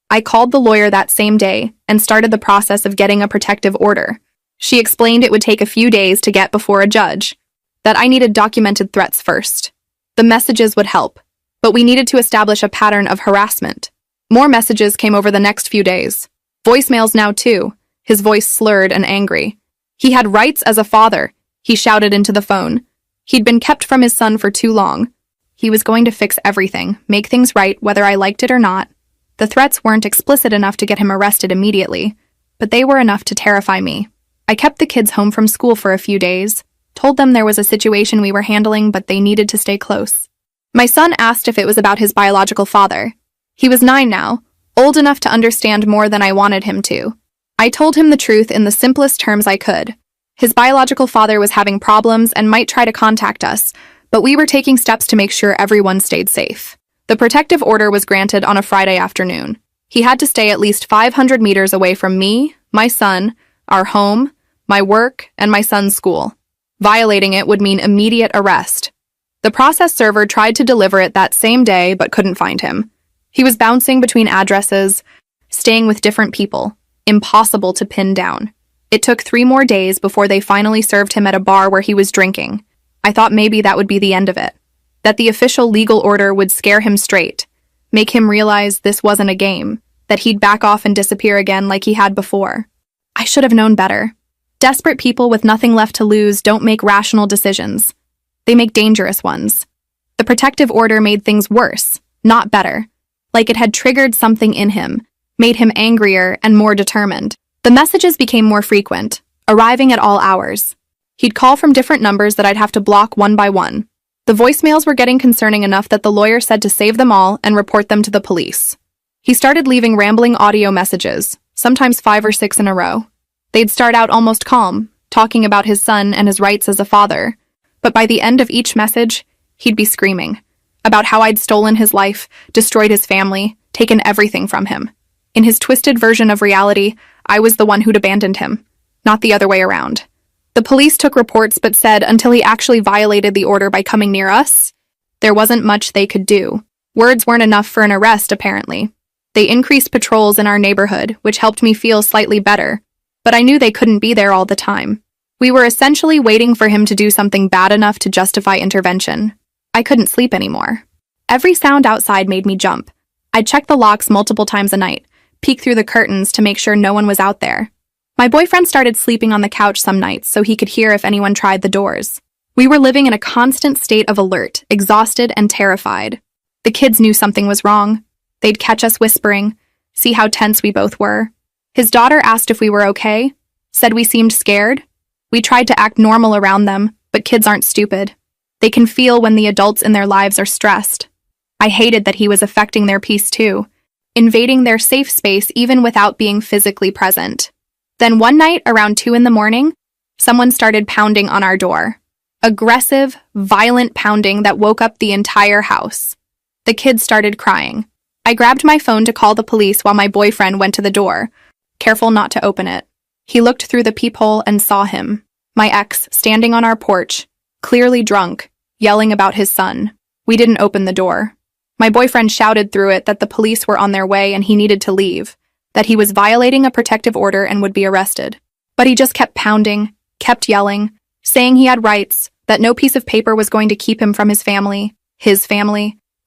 I called the lawyer that same day and started the process of getting a protective order. She explained it would take a few days to get before a judge, that I needed documented threats first. The messages would help, but we needed to establish a pattern of harassment. More messages came over the next few days. Voicemails now too, his voice slurred and angry. He had rights as a father, he shouted into the phone. He'd been kept from his son for too long. He was going to fix everything, make things right whether I liked it or not. The threats weren't explicit enough to get him arrested immediately, but they were enough to terrify me. I kept the kids home from school for a few days, told them there was a situation we were handling but they needed to stay close. My son asked if it was about his biological father. He was 9 now, old enough to understand more than I wanted him to. I told him the truth in the simplest terms I could. His biological father was having problems and might try to contact us, but we were taking steps to make sure everyone stayed safe. The protective order was granted on a Friday afternoon. He had to stay at least 500 meters away from me, my son, our home, my work, and my son's school. Violating it would mean immediate arrest. The process server tried to deliver it that same day but couldn't find him. He was bouncing between addresses, staying with different people. Impossible to pin down. It took 3 more days before they finally served him at a bar where he was drinking. I thought maybe that would be the end of it. That the official legal order would scare him straight, make him realize this wasn't a game, that he'd back off and disappear again like he had before. I should have known better. Desperate people with nothing left to lose don't make rational decisions. They make dangerous ones. The protective order made things worse, not better. Like it had triggered something in him, made him angrier and more determined. The messages became more frequent, arriving at all hours. He'd call from different numbers that I'd have to block one by one. The voicemails were getting concerning enough that the lawyer said to save them all and report them to the police. He started leaving rambling audio messages, sometimes 5 or 6 in a row. They'd start out almost calm, talking about his son and his rights as a father. But by the end of each message, he'd be screaming about how I'd stolen his life, destroyed his family, taken everything from him. In his twisted version of reality, I was the one who'd abandoned him, not the other way around. The police took reports but said until he actually violated the order by coming near us, there wasn't much they could do. Words weren't enough for an arrest, apparently. They increased patrols in our neighborhood, which helped me feel slightly better, but I knew they couldn't be there all the time. We were essentially waiting for him to do something bad enough to justify intervention. I couldn't sleep anymore. Every sound outside made me jump. I'd check the locks multiple times a night, peek through the curtains to make sure no one was out there. My boyfriend started sleeping on the couch some nights so he could hear if anyone tried the doors. We were living in a constant state of alert, exhausted and terrified. The kids knew something was wrong. They'd catch us whispering, see how tense we both were. His daughter asked if we were okay, said we seemed scared. We tried to act normal around them, but kids aren't stupid. They can feel when the adults in their lives are stressed. I hated that he was affecting their peace too, invading their safe space even without being physically present. Then one night, around 2 in the morning, someone started pounding on our door. Aggressive, violent pounding that woke up the entire house. The kids started crying. I grabbed my phone to call the police while my boyfriend went to the door, careful not to open it. He looked through the peephole and saw him, my ex, standing on our porch, clearly drunk, yelling about his son. We didn't open the door. My boyfriend shouted through it that the police were on their way and he needed to leave, that he was violating a protective order and would be arrested. But he just kept pounding, kept yelling, saying he had rights, that no piece of paper was going to keep him from his family,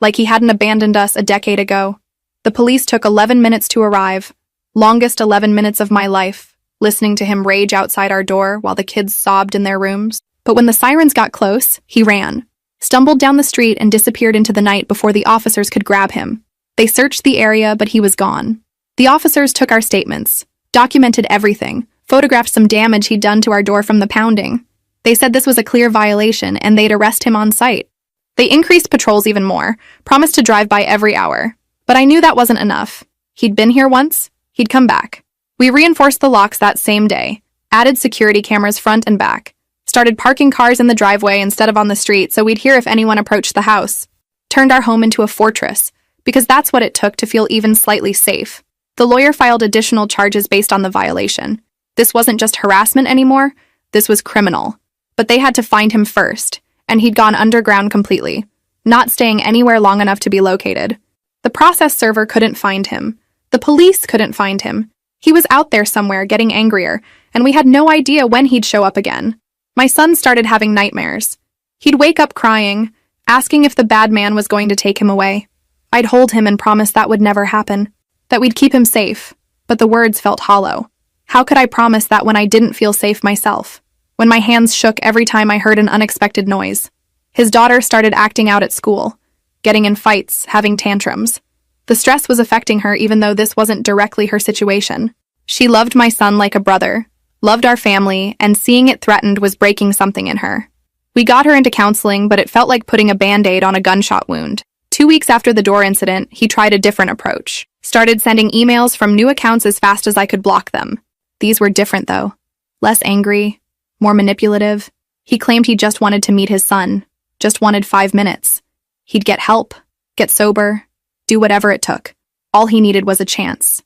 like he hadn't abandoned us a decade ago. The police took 11 minutes to arrive, longest 11 minutes of my life, listening to him rage outside our door while the kids sobbed in their rooms. But when the sirens got close, he ran, stumbled down the street and disappeared into the night before the officers could grab him. They searched the area, but he was gone. The officers took our statements, documented everything, photographed some damage he'd done to our door from the pounding. They said this was a clear violation and they'd arrest him on site. They increased patrols even more, promised to drive by every hour. But I knew that wasn't enough. He'd been here once, he'd come back. We reinforced the locks that same day, added security cameras front and back, started parking cars in the driveway instead of on the street so we'd hear if anyone approached the house, turned our home into a fortress, because that's what it took to feel even slightly safe. The lawyer filed additional charges based on the violation. This wasn't just harassment anymore, this was criminal. But they had to find him first, and he'd gone underground completely, not staying anywhere long enough to be located. The process server couldn't find him. The police couldn't find him. He was out there somewhere getting angrier, and we had no idea when he'd show up again. My son started having nightmares. He'd wake up crying, asking if the bad man was going to take him away. I'd hold him and promise that would never happen, that we'd keep him safe, but the words felt hollow. How could I promise that when I didn't feel safe myself? When my hands shook every time I heard an unexpected noise. His daughter started acting out at school, getting in fights, having tantrums. The stress was affecting her even though this wasn't directly her situation. She loved my son like a brother, loved our family, and seeing it threatened was breaking something in her. We got her into counseling, but it felt like putting a band-aid on a gunshot wound. 2 weeks after the door incident, he tried a different approach. Started sending emails from new accounts as fast as I could block them. These were different though. Less angry, more manipulative. He claimed he just wanted to meet his son, just wanted 5 minutes. He'd get help, get sober, do whatever it took. All he needed was a chance.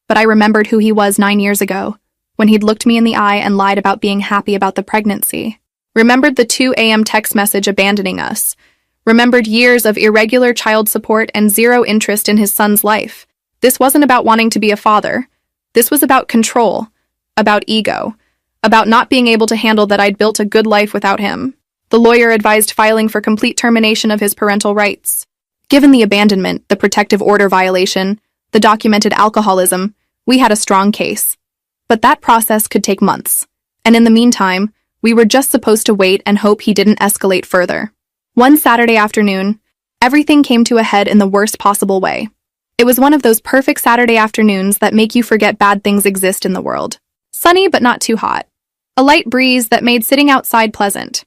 But I remembered who he was 9 years ago, when he'd looked me in the eye and lied about being happy about the pregnancy. Remembered the 2 a.m. text message abandoning us. Remembered years of irregular child support and zero interest in his son's life. This wasn't about wanting to be a father. This was about control, about ego, about not being able to handle that I'd built a good life without him. The lawyer advised filing for complete termination of his parental rights. Given the abandonment, the protective order violation, the documented alcoholism, we had a strong case. But that process could take months. And in the meantime, we were just supposed to wait and hope he didn't escalate further. One Saturday afternoon, everything came to a head in the worst possible way. It was one of those perfect Saturday afternoons that make you forget bad things exist in the world. Sunny but not too hot. A light breeze that made sitting outside pleasant.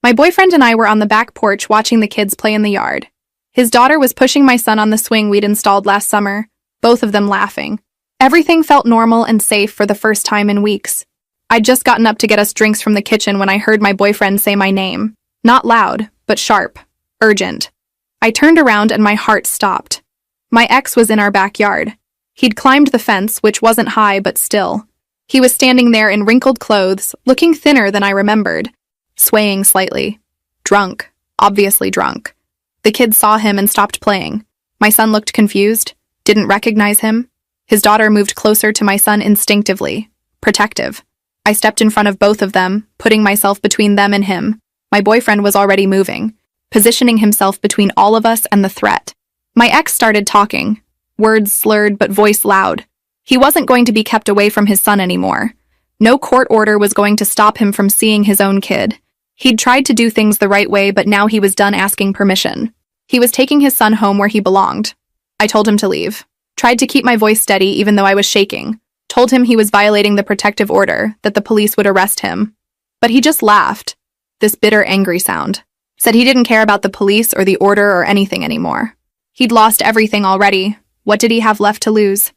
My boyfriend and I were on the back porch watching the kids play in the yard. His daughter was pushing my son on the swing we'd installed last summer, both of them laughing. Everything felt normal and safe for the first time in weeks. I'd just gotten up to get us drinks from the kitchen when I heard my boyfriend say my name. Not loud, but sharp. Urgent. I turned around and my heart stopped. My ex was in our backyard. He'd climbed the fence, which wasn't high but still. He was standing there in wrinkled clothes, looking thinner than I remembered, swaying slightly. Drunk. Obviously drunk. The kids saw him and stopped playing. My son looked confused, didn't recognize him. His daughter moved closer to my son instinctively, protective. I stepped in front of both of them, putting myself between them and him. My boyfriend was already moving, positioning himself between all of us and the threat. My ex started talking, words slurred but voice loud. He wasn't going to be kept away from his son anymore. No court order was going to stop him from seeing his own kid. He'd tried to do things the right way, but now he was done asking permission. He was taking his son home where he belonged. I told him to leave. Tried to keep my voice steady even though I was shaking. Told him he was violating the protective order, that the police would arrest him. But he just laughed. This bitter, angry sound. Said he didn't care about the police or the order or anything anymore. He'd lost everything already. What did he have left to lose?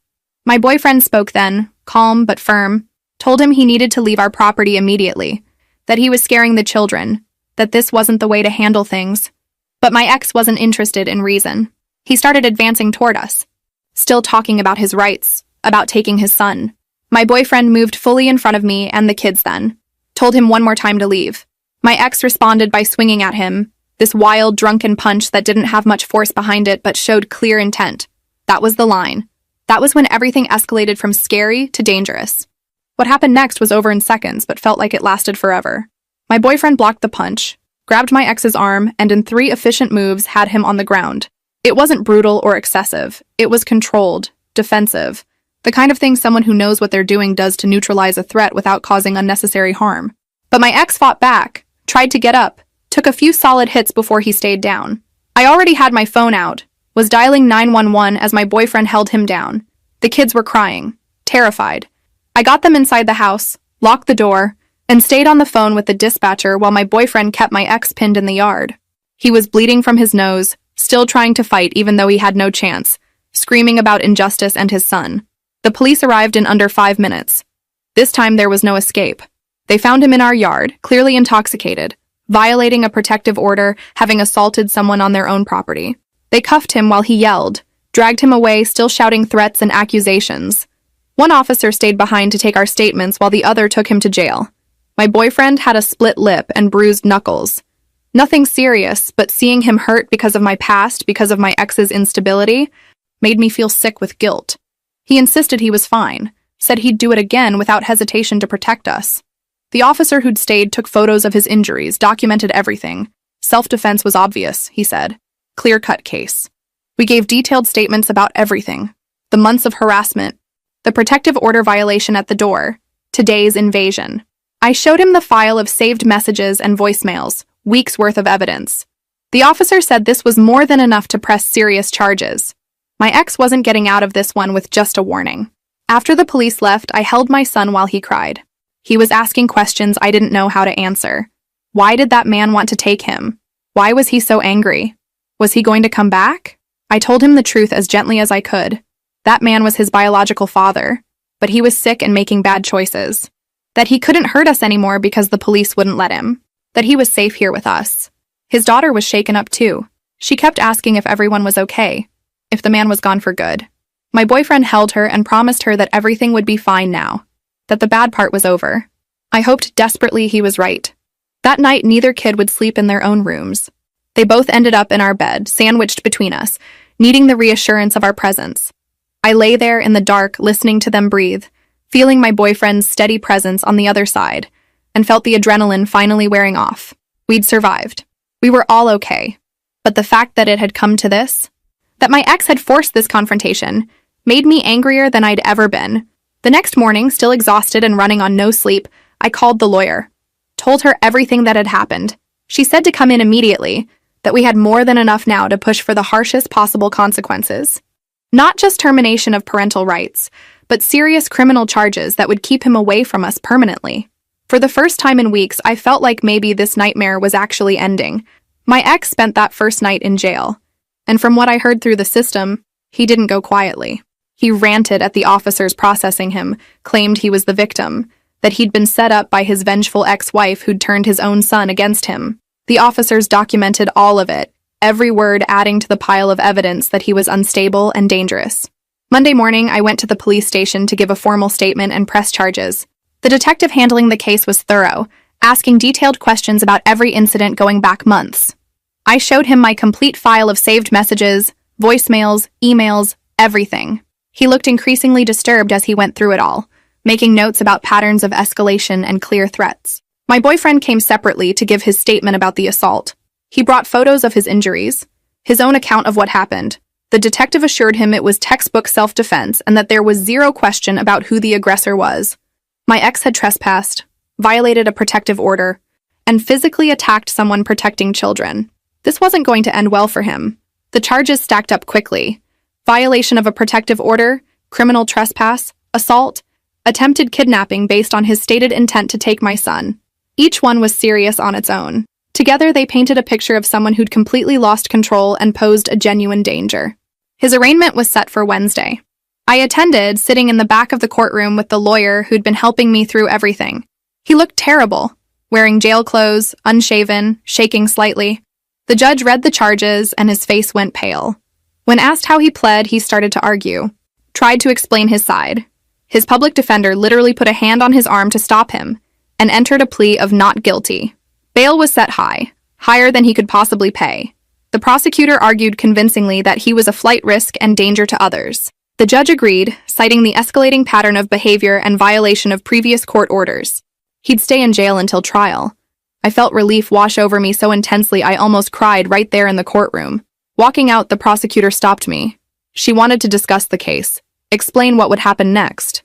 My boyfriend spoke then, calm but firm. Told him he needed to leave our property immediately. That he was scaring the children. That this wasn't the way to handle things. But my ex wasn't interested in reason. He started advancing toward us. Still talking about his rights. About taking his son. My boyfriend moved fully in front of me and the kids then. Told him one more time to leave. My ex responded by swinging at him, this wild, drunken punch that didn't have much force behind it but showed clear intent. That was the line. That was when everything escalated from scary to dangerous. What happened next was over in seconds but felt like it lasted forever. My boyfriend blocked the punch, grabbed my ex's arm, and in 3 efficient moves had him on the ground. It wasn't brutal or excessive. It was controlled, defensive. The kind of thing someone who knows what they're doing does to neutralize a threat without causing unnecessary harm. But my ex fought back, tried to get up, took a few solid hits before he stayed down. I already had my phone out, was dialing 911 as my boyfriend held him down. The kids were crying, terrified. I got them inside the house, locked the door, and stayed on the phone with the dispatcher while my boyfriend kept my ex pinned in the yard. He was bleeding from his nose, still trying to fight even though he had no chance, screaming about injustice and his son. The police arrived in under 5 minutes. This time there was no escape. They found him in our yard, clearly intoxicated, violating a protective order, having assaulted someone on their own property. They cuffed him while he yelled, dragged him away, still shouting threats and accusations. One officer stayed behind to take our statements while the other took him to jail. My boyfriend had a split lip and bruised knuckles. Nothing serious, but seeing him hurt because of my past, because of my ex's instability, made me feel sick with guilt. He insisted he was fine, said he'd do it again without hesitation to protect us. The officer who'd stayed took photos of his injuries, documented everything. Self-defense was obvious, he said. Clear-cut case. We gave detailed statements about everything. The months of harassment, the protective order violation at the door, today's invasion. I showed him the file of saved messages and voicemails, weeks' worth of evidence. The officer said this was more than enough to press serious charges. My ex wasn't getting out of this one with just a warning. After the police left, I held my son while he cried. He was asking questions I didn't know how to answer. Why did that man want to take him? Why was he so angry? Was he going to come back? I told him the truth as gently as I could. That man was his biological father, but he was sick and making bad choices. That he couldn't hurt us anymore because the police wouldn't let him. That he was safe here with us. His daughter was shaken up too. She kept asking if everyone was okay, if the man was gone for good. My boyfriend held her and promised her that everything would be fine now, that the bad part was over. I hoped desperately he was right. That night, neither kid would sleep in their own rooms. They both ended up in our bed, sandwiched between us, needing the reassurance of our presence. I lay there in the dark, listening to them breathe, feeling my boyfriend's steady presence on the other side, and felt the adrenaline finally wearing off. We'd survived. We were all okay. But the fact that it had come to this, that my ex had forced this confrontation, made me angrier than I'd ever been. The next morning, still exhausted and running on no sleep, I called the lawyer, told her everything that had happened. She said to come in immediately, that we had more than enough now to push for the harshest possible consequences. Not just termination of parental rights, but serious criminal charges that would keep him away from us permanently. For the first time in weeks, I felt like maybe this nightmare was actually ending. My ex spent that first night in jail, and from what I heard through the system, he didn't go quietly. He ranted at the officers processing him, claimed he was the victim, that he'd been set up by his vengeful ex-wife who'd turned his own son against him. The officers documented all of it, every word adding to the pile of evidence that he was unstable and dangerous. Monday morning, I went to the police station to give a formal statement and press charges. The detective handling the case was thorough, asking detailed questions about every incident going back months. I showed him my complete file of saved messages, voicemails, emails, everything. He looked increasingly disturbed as he went through it all, making notes about patterns of escalation and clear threats. My boyfriend came separately to give his statement about the assault. He brought photos of his injuries, his own account of what happened. The detective assured him it was textbook self-defense and that there was zero question about who the aggressor was. My ex had trespassed, violated a protective order, and physically attacked someone protecting children. This wasn't going to end well for him. The charges stacked up quickly. Violation of a protective order, criminal trespass, assault, attempted kidnapping based on his stated intent to take my son. Each one was serious on its own. Together, they painted a picture of someone who'd completely lost control and posed a genuine danger. His arraignment was set for Wednesday. I attended, sitting in the back of the courtroom with the lawyer who'd been helping me through everything. He looked terrible, wearing jail clothes, unshaven, shaking slightly. The judge read the charges, and his face went pale. When asked how he pled, he started to argue, tried to explain his side. His public defender literally put a hand on his arm to stop him, and entered a plea of not guilty. Bail was set high, higher than he could possibly pay. The prosecutor argued convincingly that he was a flight risk and danger to others. The judge agreed, citing the escalating pattern of behavior and violation of previous court orders. He'd stay in jail until trial. I felt relief wash over me so intensely I almost cried right there in the courtroom. Walking out, the prosecutor stopped me. She wanted to discuss the case, explain what would happen next.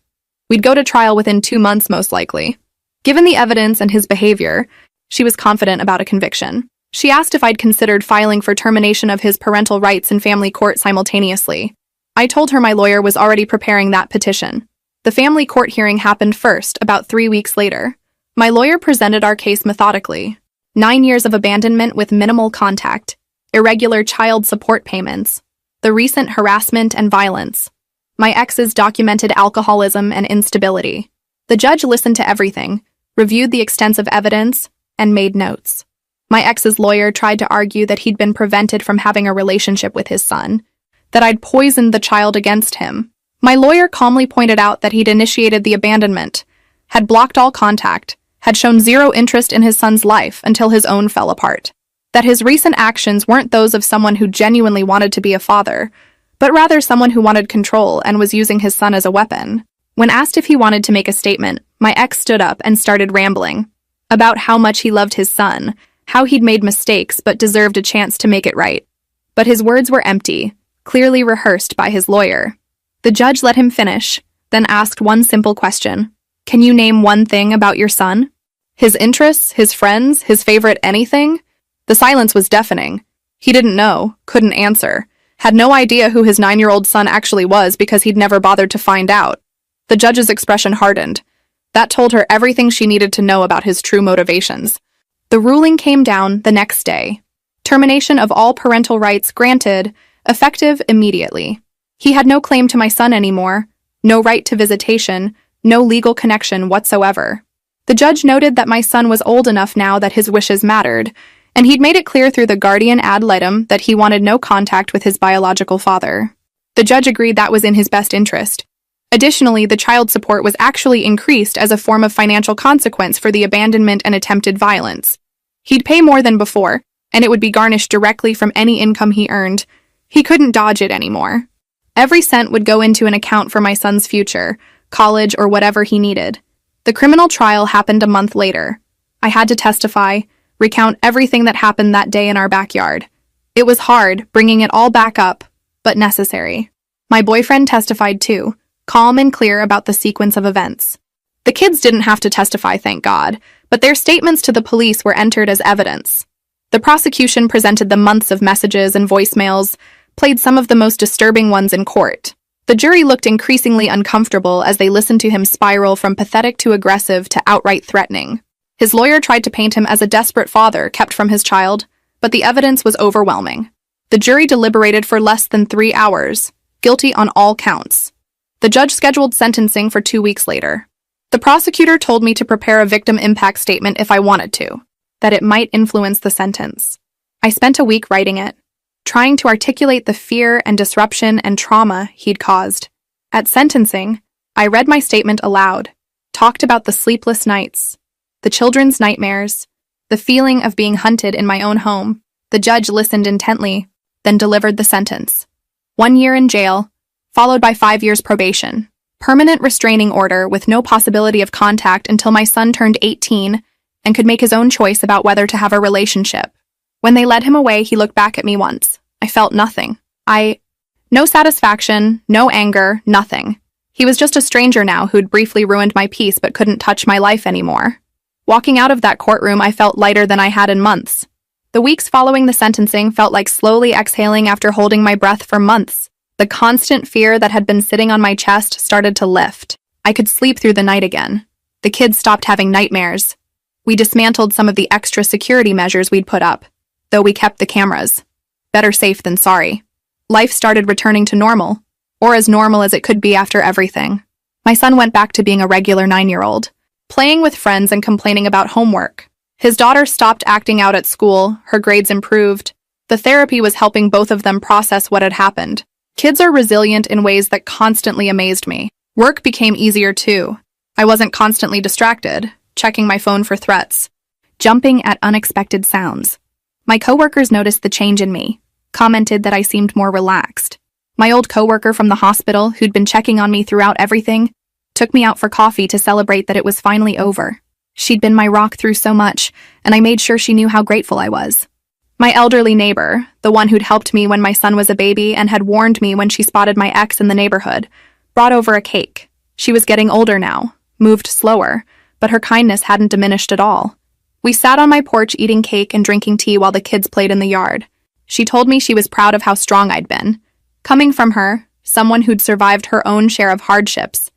We'd go to trial within 2 months, most likely. Given the evidence and his behavior, she was confident about a conviction. She asked if I'd considered filing for termination of his parental rights in family court simultaneously. I told her my lawyer was already preparing that petition. The family court hearing happened first, about 3 weeks later. My lawyer presented our case methodically. 9 years of abandonment with minimal contact, irregular child support payments, the recent harassment and violence, my ex's documented alcoholism and instability. The judge listened to everything, reviewed the extensive evidence, and made notes. My ex's lawyer tried to argue that he'd been prevented from having a relationship with his son, that I'd poisoned the child against him. My lawyer calmly pointed out that he'd initiated the abandonment, had blocked all contact, had shown zero interest in his son's life until his own fell apart, that his recent actions weren't those of someone who genuinely wanted to be a father, but rather someone who wanted control and was using his son as a weapon. When asked if he wanted to make a statement, my ex stood up and started rambling about how much he loved his son, how he'd made mistakes but deserved a chance to make it right. But his words were empty, clearly rehearsed by his lawyer. The judge let him finish, then asked one simple question. Can you name one thing about your son? His interests, his friends, his favorite anything? The silence was deafening. He didn't know, couldn't answer, had no idea who his 9-year-old son actually was because he'd never bothered to find out. The judge's expression hardened. That told her everything she needed to know about his true motivations. The ruling came down the next day. Termination of all parental rights granted, effective immediately. He had no claim to my son anymore, no right to visitation, no legal connection whatsoever. The judge noted that my son was old enough now that his wishes mattered, and he'd made it clear through the guardian ad litem that he wanted no contact with his biological father. The judge agreed that was in his best interest. Additionally, the child support was actually increased as a form of financial consequence for the abandonment and attempted violence. He'd pay more than before, and it would be garnished directly from any income he earned. He couldn't dodge it anymore. Every cent would go into an account for my son's future, college, or whatever he needed. The criminal trial happened a month later. I had to testify, recount everything that happened that day in our backyard. It was hard, bringing it all back up, but necessary. My boyfriend testified too, calm and clear about the sequence of events. The kids didn't have to testify, thank God, but their statements to the police were entered as evidence. The prosecution presented the months of messages and voicemails, played some of the most disturbing ones in court. The jury looked increasingly uncomfortable as they listened to him spiral from pathetic to aggressive to outright threatening. His lawyer tried to paint him as a desperate father kept from his child, but the evidence was overwhelming. The jury deliberated for less than 3 hours, guilty on all counts. The judge scheduled sentencing for 2 weeks later. The prosecutor told me to prepare a victim impact statement if I wanted to, that it might influence the sentence. I spent a week writing it, trying to articulate the fear and disruption and trauma he'd caused. At sentencing, I read my statement aloud, talked about the sleepless nights, the children's nightmares, the feeling of being hunted in my own home. The judge listened intently, then delivered the sentence. 1 year in jail, followed by 5 years probation. Permanent restraining order with no possibility of contact until my son turned 18 and could make his own choice about whether to have a relationship. When they led him away, he looked back at me once. I felt nothing. No satisfaction, no anger, nothing. He was just a stranger now who'd briefly ruined my peace but couldn't touch my life anymore. Walking out of that courtroom, I felt lighter than I had in months. The weeks following the sentencing felt like slowly exhaling after holding my breath for months. The constant fear that had been sitting on my chest started to lift. I could sleep through the night again. The kids stopped having nightmares. We dismantled some of the extra security measures we'd put up, though we kept the cameras. Better safe than sorry. Life started returning to normal, or as normal as it could be after everything. My son went back to being a regular 9-year-old, playing with friends and complaining about homework. His daughter stopped acting out at school, her grades improved. The therapy was helping both of them process what had happened. Kids are resilient in ways that constantly amazed me. Work became easier too. I wasn't constantly distracted, checking my phone for threats, jumping at unexpected sounds. My coworkers noticed the change in me, commented that I seemed more relaxed. My old coworker from the hospital, who'd been checking on me throughout everything, took me out for coffee to celebrate that it was finally over. She'd been my rock through so much, and I made sure she knew how grateful I was. My elderly neighbor, the one who'd helped me when my son was a baby and had warned me when she spotted my ex in the neighborhood, brought over a cake. She was getting older now, moved slower, but her kindness hadn't diminished at all. We sat on my porch eating cake and drinking tea while the kids played in the yard. She told me she was proud of how strong I'd been. Coming from her, someone who'd survived her own share of hardships,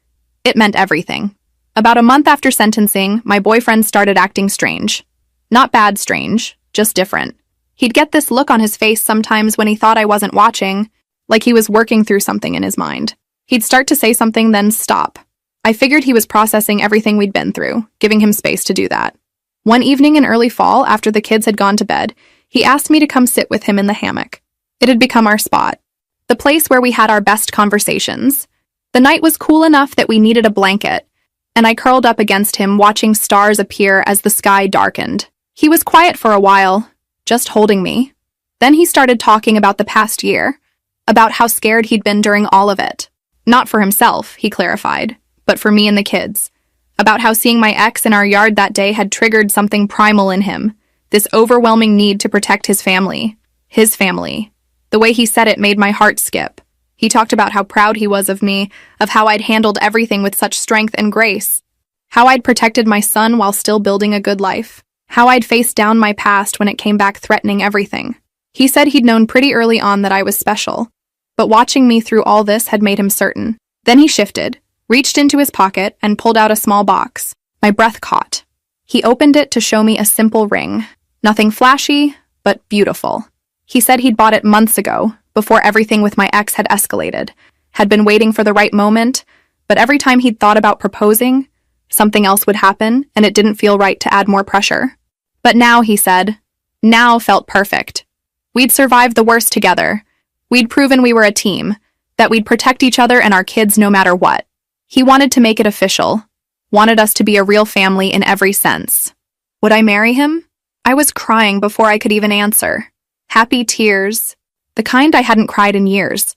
it meant everything. About a month after sentencing, my boyfriend started acting strange. Not bad strange, just different. He'd get this look on his face sometimes when he thought I wasn't watching, like he was working through something in his mind. He'd start to say something, then stop. I figured he was processing everything we'd been through, giving him space to do that. One evening in early fall, after the kids had gone to bed, he asked me to come sit with him in the hammock. It had become our spot, the place where we had our best conversations. The night was cool enough that we needed a blanket, and I curled up against him, watching stars appear as the sky darkened. He was quiet for a while, just holding me. Then he started talking about the past year, about how scared he'd been during all of it. Not for himself, he clarified, but for me and the kids. About how seeing my ex in our yard that day had triggered something primal in him, this overwhelming need to protect his family. His family. The way he said it made my heart skip. He talked about how proud he was of me, of how I'd handled everything with such strength and grace, how I'd protected my son while still building a good life, how I'd faced down my past when it came back threatening everything. He said he'd known pretty early on that I was special, but watching me through all this had made him certain. Then he shifted, reached into his pocket, and pulled out a small box. My breath caught. He opened it to show me a simple ring. Nothing flashy, but beautiful. He said he'd bought it months ago, before everything with my ex had escalated, had been waiting for the right moment, but every time he'd thought about proposing, something else would happen, and it didn't feel right to add more pressure. But now, he said, now felt perfect. We'd survived the worst together. We'd proven we were a team, that we'd protect each other and our kids no matter what. He wanted to make it official, wanted us to be a real family in every sense. Would I marry him? I was crying before I could even answer. Happy tears, the kind I hadn't cried in years.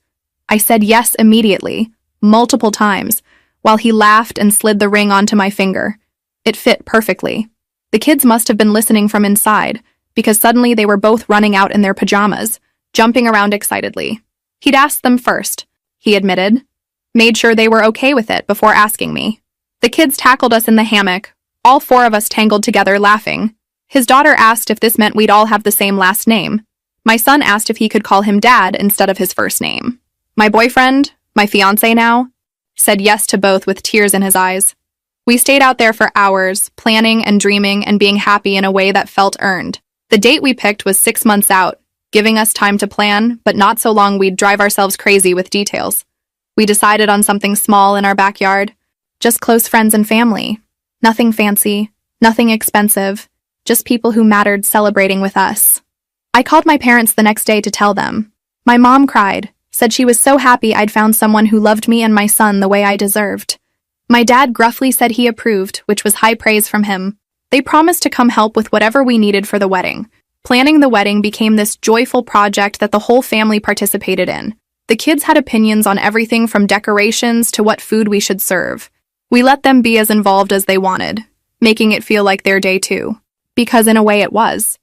I said yes immediately, multiple times, while he laughed and slid the ring onto my finger. It fit perfectly. The kids must have been listening from inside, because suddenly they were both running out in their pajamas, jumping around excitedly. He'd asked them first, he admitted. Made sure they were okay with it before asking me. The kids tackled us in the hammock, all four of us tangled together laughing. His daughter asked if this meant we'd all have the same last name. My son asked if he could call him Dad instead of his first name. My boyfriend, my fiancé now, said yes to both with tears in his eyes. We stayed out there for hours, planning and dreaming and being happy in a way that felt earned. The date we picked was 6 months out, giving us time to plan, but not so long we'd drive ourselves crazy with details. We decided on something small in our backyard, just close friends and family. Nothing fancy, nothing expensive, just people who mattered celebrating with us. I called my parents the next day to tell them. My mom cried, said she was so happy I'd found someone who loved me and my son the way I deserved. My dad gruffly said he approved, which was high praise from him. They promised to come help with whatever we needed for the wedding. Planning the wedding became this joyful project that the whole family participated in. The kids had opinions on everything from decorations to what food we should serve. We let them be as involved as they wanted, making it feel like their day too. Because in a way it was.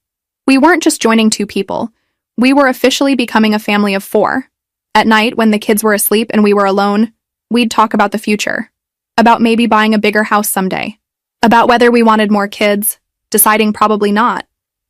We weren't just joining two people. We were officially becoming a family of 4. At night, when the kids were asleep and we were alone, we'd talk about the future. About maybe buying a bigger house someday. About whether we wanted more kids, deciding probably not.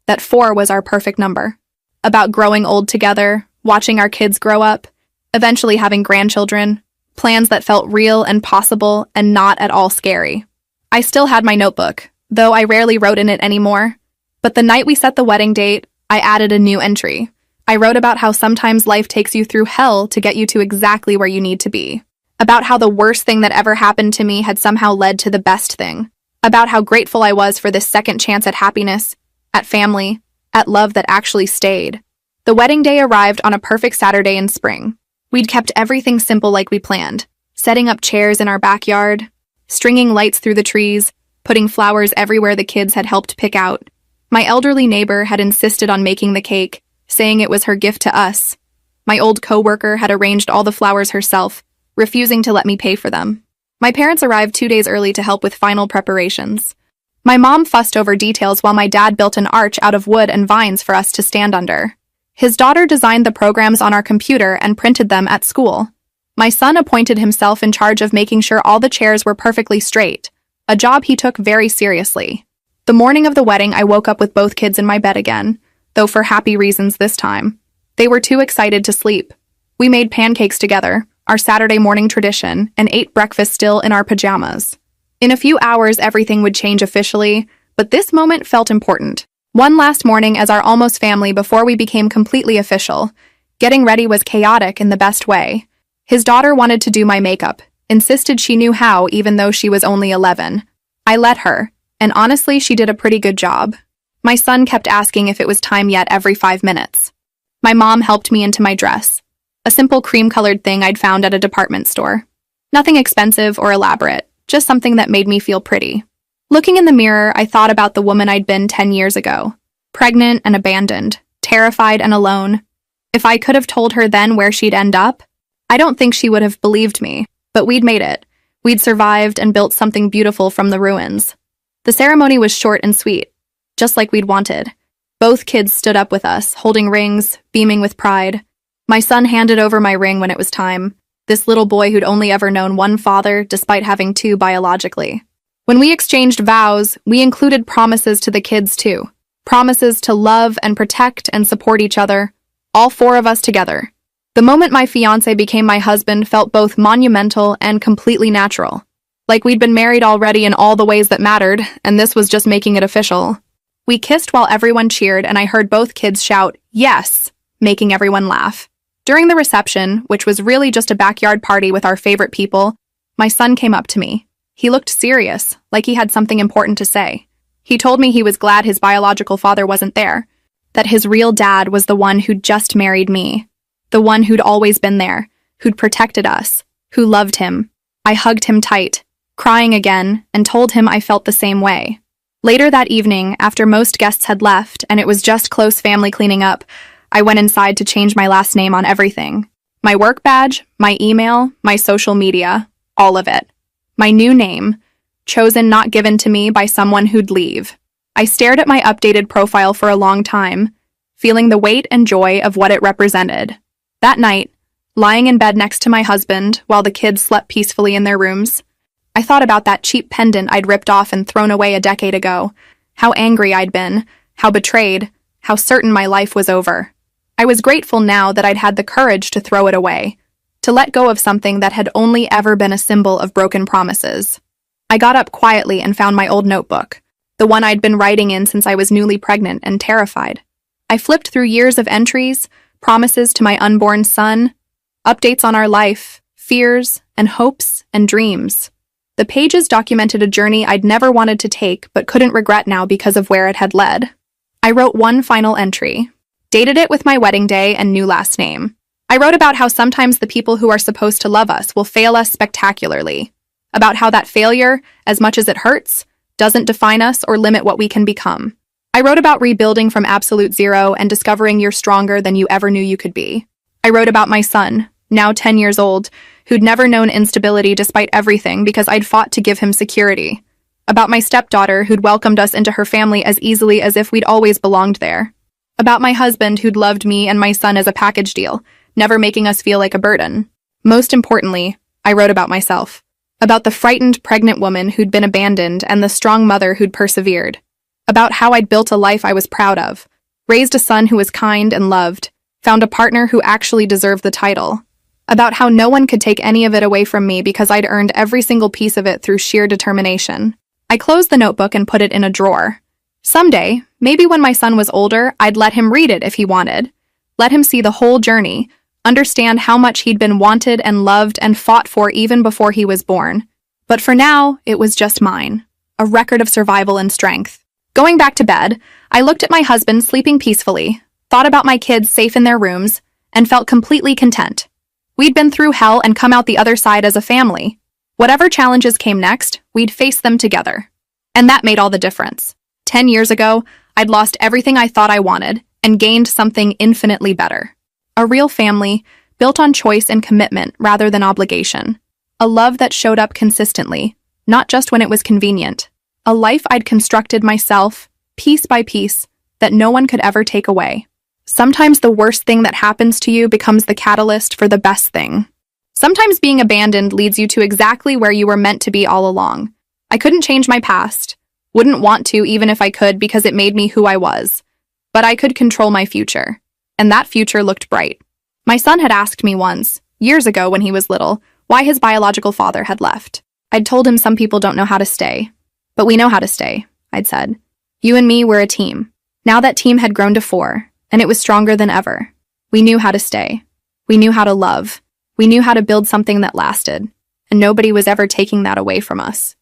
That 4 was our perfect number. About growing old together, watching our kids grow up, eventually having grandchildren, plans that felt real and possible and not at all scary. I still had my notebook, though I rarely wrote in it anymore. But the night we set the wedding date, I added a new entry. I wrote about how sometimes life takes you through hell to get you to exactly where you need to be. About how the worst thing that ever happened to me had somehow led to the best thing. About how grateful I was for this second chance at happiness, at family, at love that actually stayed. The wedding day arrived on a perfect Saturday in spring. We'd kept everything simple like we planned, setting up chairs in our backyard, stringing lights through the trees, putting flowers everywhere the kids had helped pick out. My elderly neighbor had insisted on making the cake, saying it was her gift to us. My old coworker had arranged all the flowers herself, refusing to let me pay for them. My parents arrived 2 days early to help with final preparations. My mom fussed over details while my dad built an arch out of wood and vines for us to stand under. His daughter designed the programs on our computer and printed them at school. My son appointed himself in charge of making sure all the chairs were perfectly straight, a job he took very seriously. The morning of the wedding, I woke up with both kids in my bed again, though for happy reasons this time. They were too excited to sleep. We made pancakes together, our Saturday morning tradition, and ate breakfast still in our pajamas. In a few hours, everything would change officially, but this moment felt important. One last morning as our almost family before we became completely official. Getting ready was chaotic in the best way. His daughter wanted to do my makeup, insisted she knew how even though she was only 11. I let her, and honestly, she did a pretty good job. My son kept asking if it was time yet every 5 minutes. My mom helped me into my dress, a simple cream-colored thing I'd found at a department store. Nothing expensive or elaborate, just something that made me feel pretty. Looking in the mirror, I thought about the woman I'd been 10 years ago. Pregnant and abandoned, terrified and alone. If I could have told her then where she'd end up, I don't think she would have believed me. But we'd made it. We'd survived and built something beautiful from the ruins. The ceremony was short and sweet, just like we'd wanted. Both kids stood up with us, holding rings, beaming with pride. My son handed over my ring when it was time. This little boy who'd only ever known one father, despite having two biologically. When we exchanged vows, we included promises to the kids too. Promises to love and protect and support each other, all 4 of us together. The moment my fiancé became my husband felt both monumental and completely natural. Like we'd been married already in all the ways that mattered, and this was just making it official. We kissed while everyone cheered, and I heard both kids shout, "Yes!" making everyone laugh. During the reception, which was really just a backyard party with our favorite people, my son came up to me. He looked serious, like he had something important to say. He told me he was glad his biological father wasn't there, that his real dad was the one who'd just married me, the one who'd always been there, who'd protected us, who loved him. I hugged him tight, crying again, and told him I felt the same way. Later that evening, after most guests had left and it was just close family cleaning up, I went inside to change my last name on everything. My work badge, my email, my social media, all of it. My new name, chosen not given to me by someone who'd leave. I stared at my updated profile for a long time, feeling the weight and joy of what it represented. That night, lying in bed next to my husband while the kids slept peacefully in their rooms, I thought about that cheap pendant I'd ripped off and thrown away a decade ago, how angry I'd been, how betrayed, how certain my life was over. I was grateful now that I'd had the courage to throw it away, to let go of something that had only ever been a symbol of broken promises. I got up quietly and found my old notebook, the one I'd been writing in since I was newly pregnant and terrified. I flipped through years of entries, promises to my unborn son, updates on our life, fears, and hopes and dreams. The pages documented a journey I'd never wanted to take but couldn't regret now because of where it had led. I wrote one final entry, dated it with my wedding day and new last name. I wrote about how sometimes the people who are supposed to love us will fail us spectacularly, about how that failure, as much as it hurts, doesn't define us or limit what we can become. I wrote about rebuilding from absolute zero and discovering you're stronger than you ever knew you could be. I wrote about my son, now 10 years old, who'd never known instability despite everything because I'd fought to give him security. About my stepdaughter who'd welcomed us into her family as easily as if we'd always belonged there. About my husband who'd loved me and my son as a package deal, never making us feel like a burden. Most importantly, I wrote about myself. About the frightened pregnant woman who'd been abandoned and the strong mother who'd persevered. About how I'd built a life I was proud of, raised a son who was kind and loved, found a partner who actually deserved the title. About how no one could take any of it away from me because I'd earned every single piece of it through sheer determination. I closed the notebook and put it in a drawer. Someday, maybe when my son was older, I'd let him read it if he wanted. Let him see the whole journey, understand how much he'd been wanted and loved and fought for even before he was born. But for now, it was just mine, a record of survival and strength. Going back to bed, I looked at my husband sleeping peacefully, thought about my kids safe in their rooms, and felt completely content. We'd been through hell and come out the other side as a family. Whatever challenges came next, we'd face them together. And that made all the difference. 10 years ago, I'd lost everything I thought I wanted and gained something infinitely better. A real family, built on choice and commitment rather than obligation. A love that showed up consistently, not just when it was convenient. A life I'd constructed myself, piece by piece, that no one could ever take away. Sometimes the worst thing that happens to you becomes the catalyst for the best thing. Sometimes being abandoned leads you to exactly where you were meant to be all along. I couldn't change my past. Wouldn't want to even if I could because it made me who I was. But I could control my future. And that future looked bright. My son had asked me once, years ago when he was little, why his biological father had left. I'd told him some people don't know how to stay. But we know how to stay, I'd said. You and me were a team. Now that team had grown to 4, and it was stronger than ever. We knew how to stay. We knew how to love. We knew how to build something that lasted. And nobody was ever taking that away from us.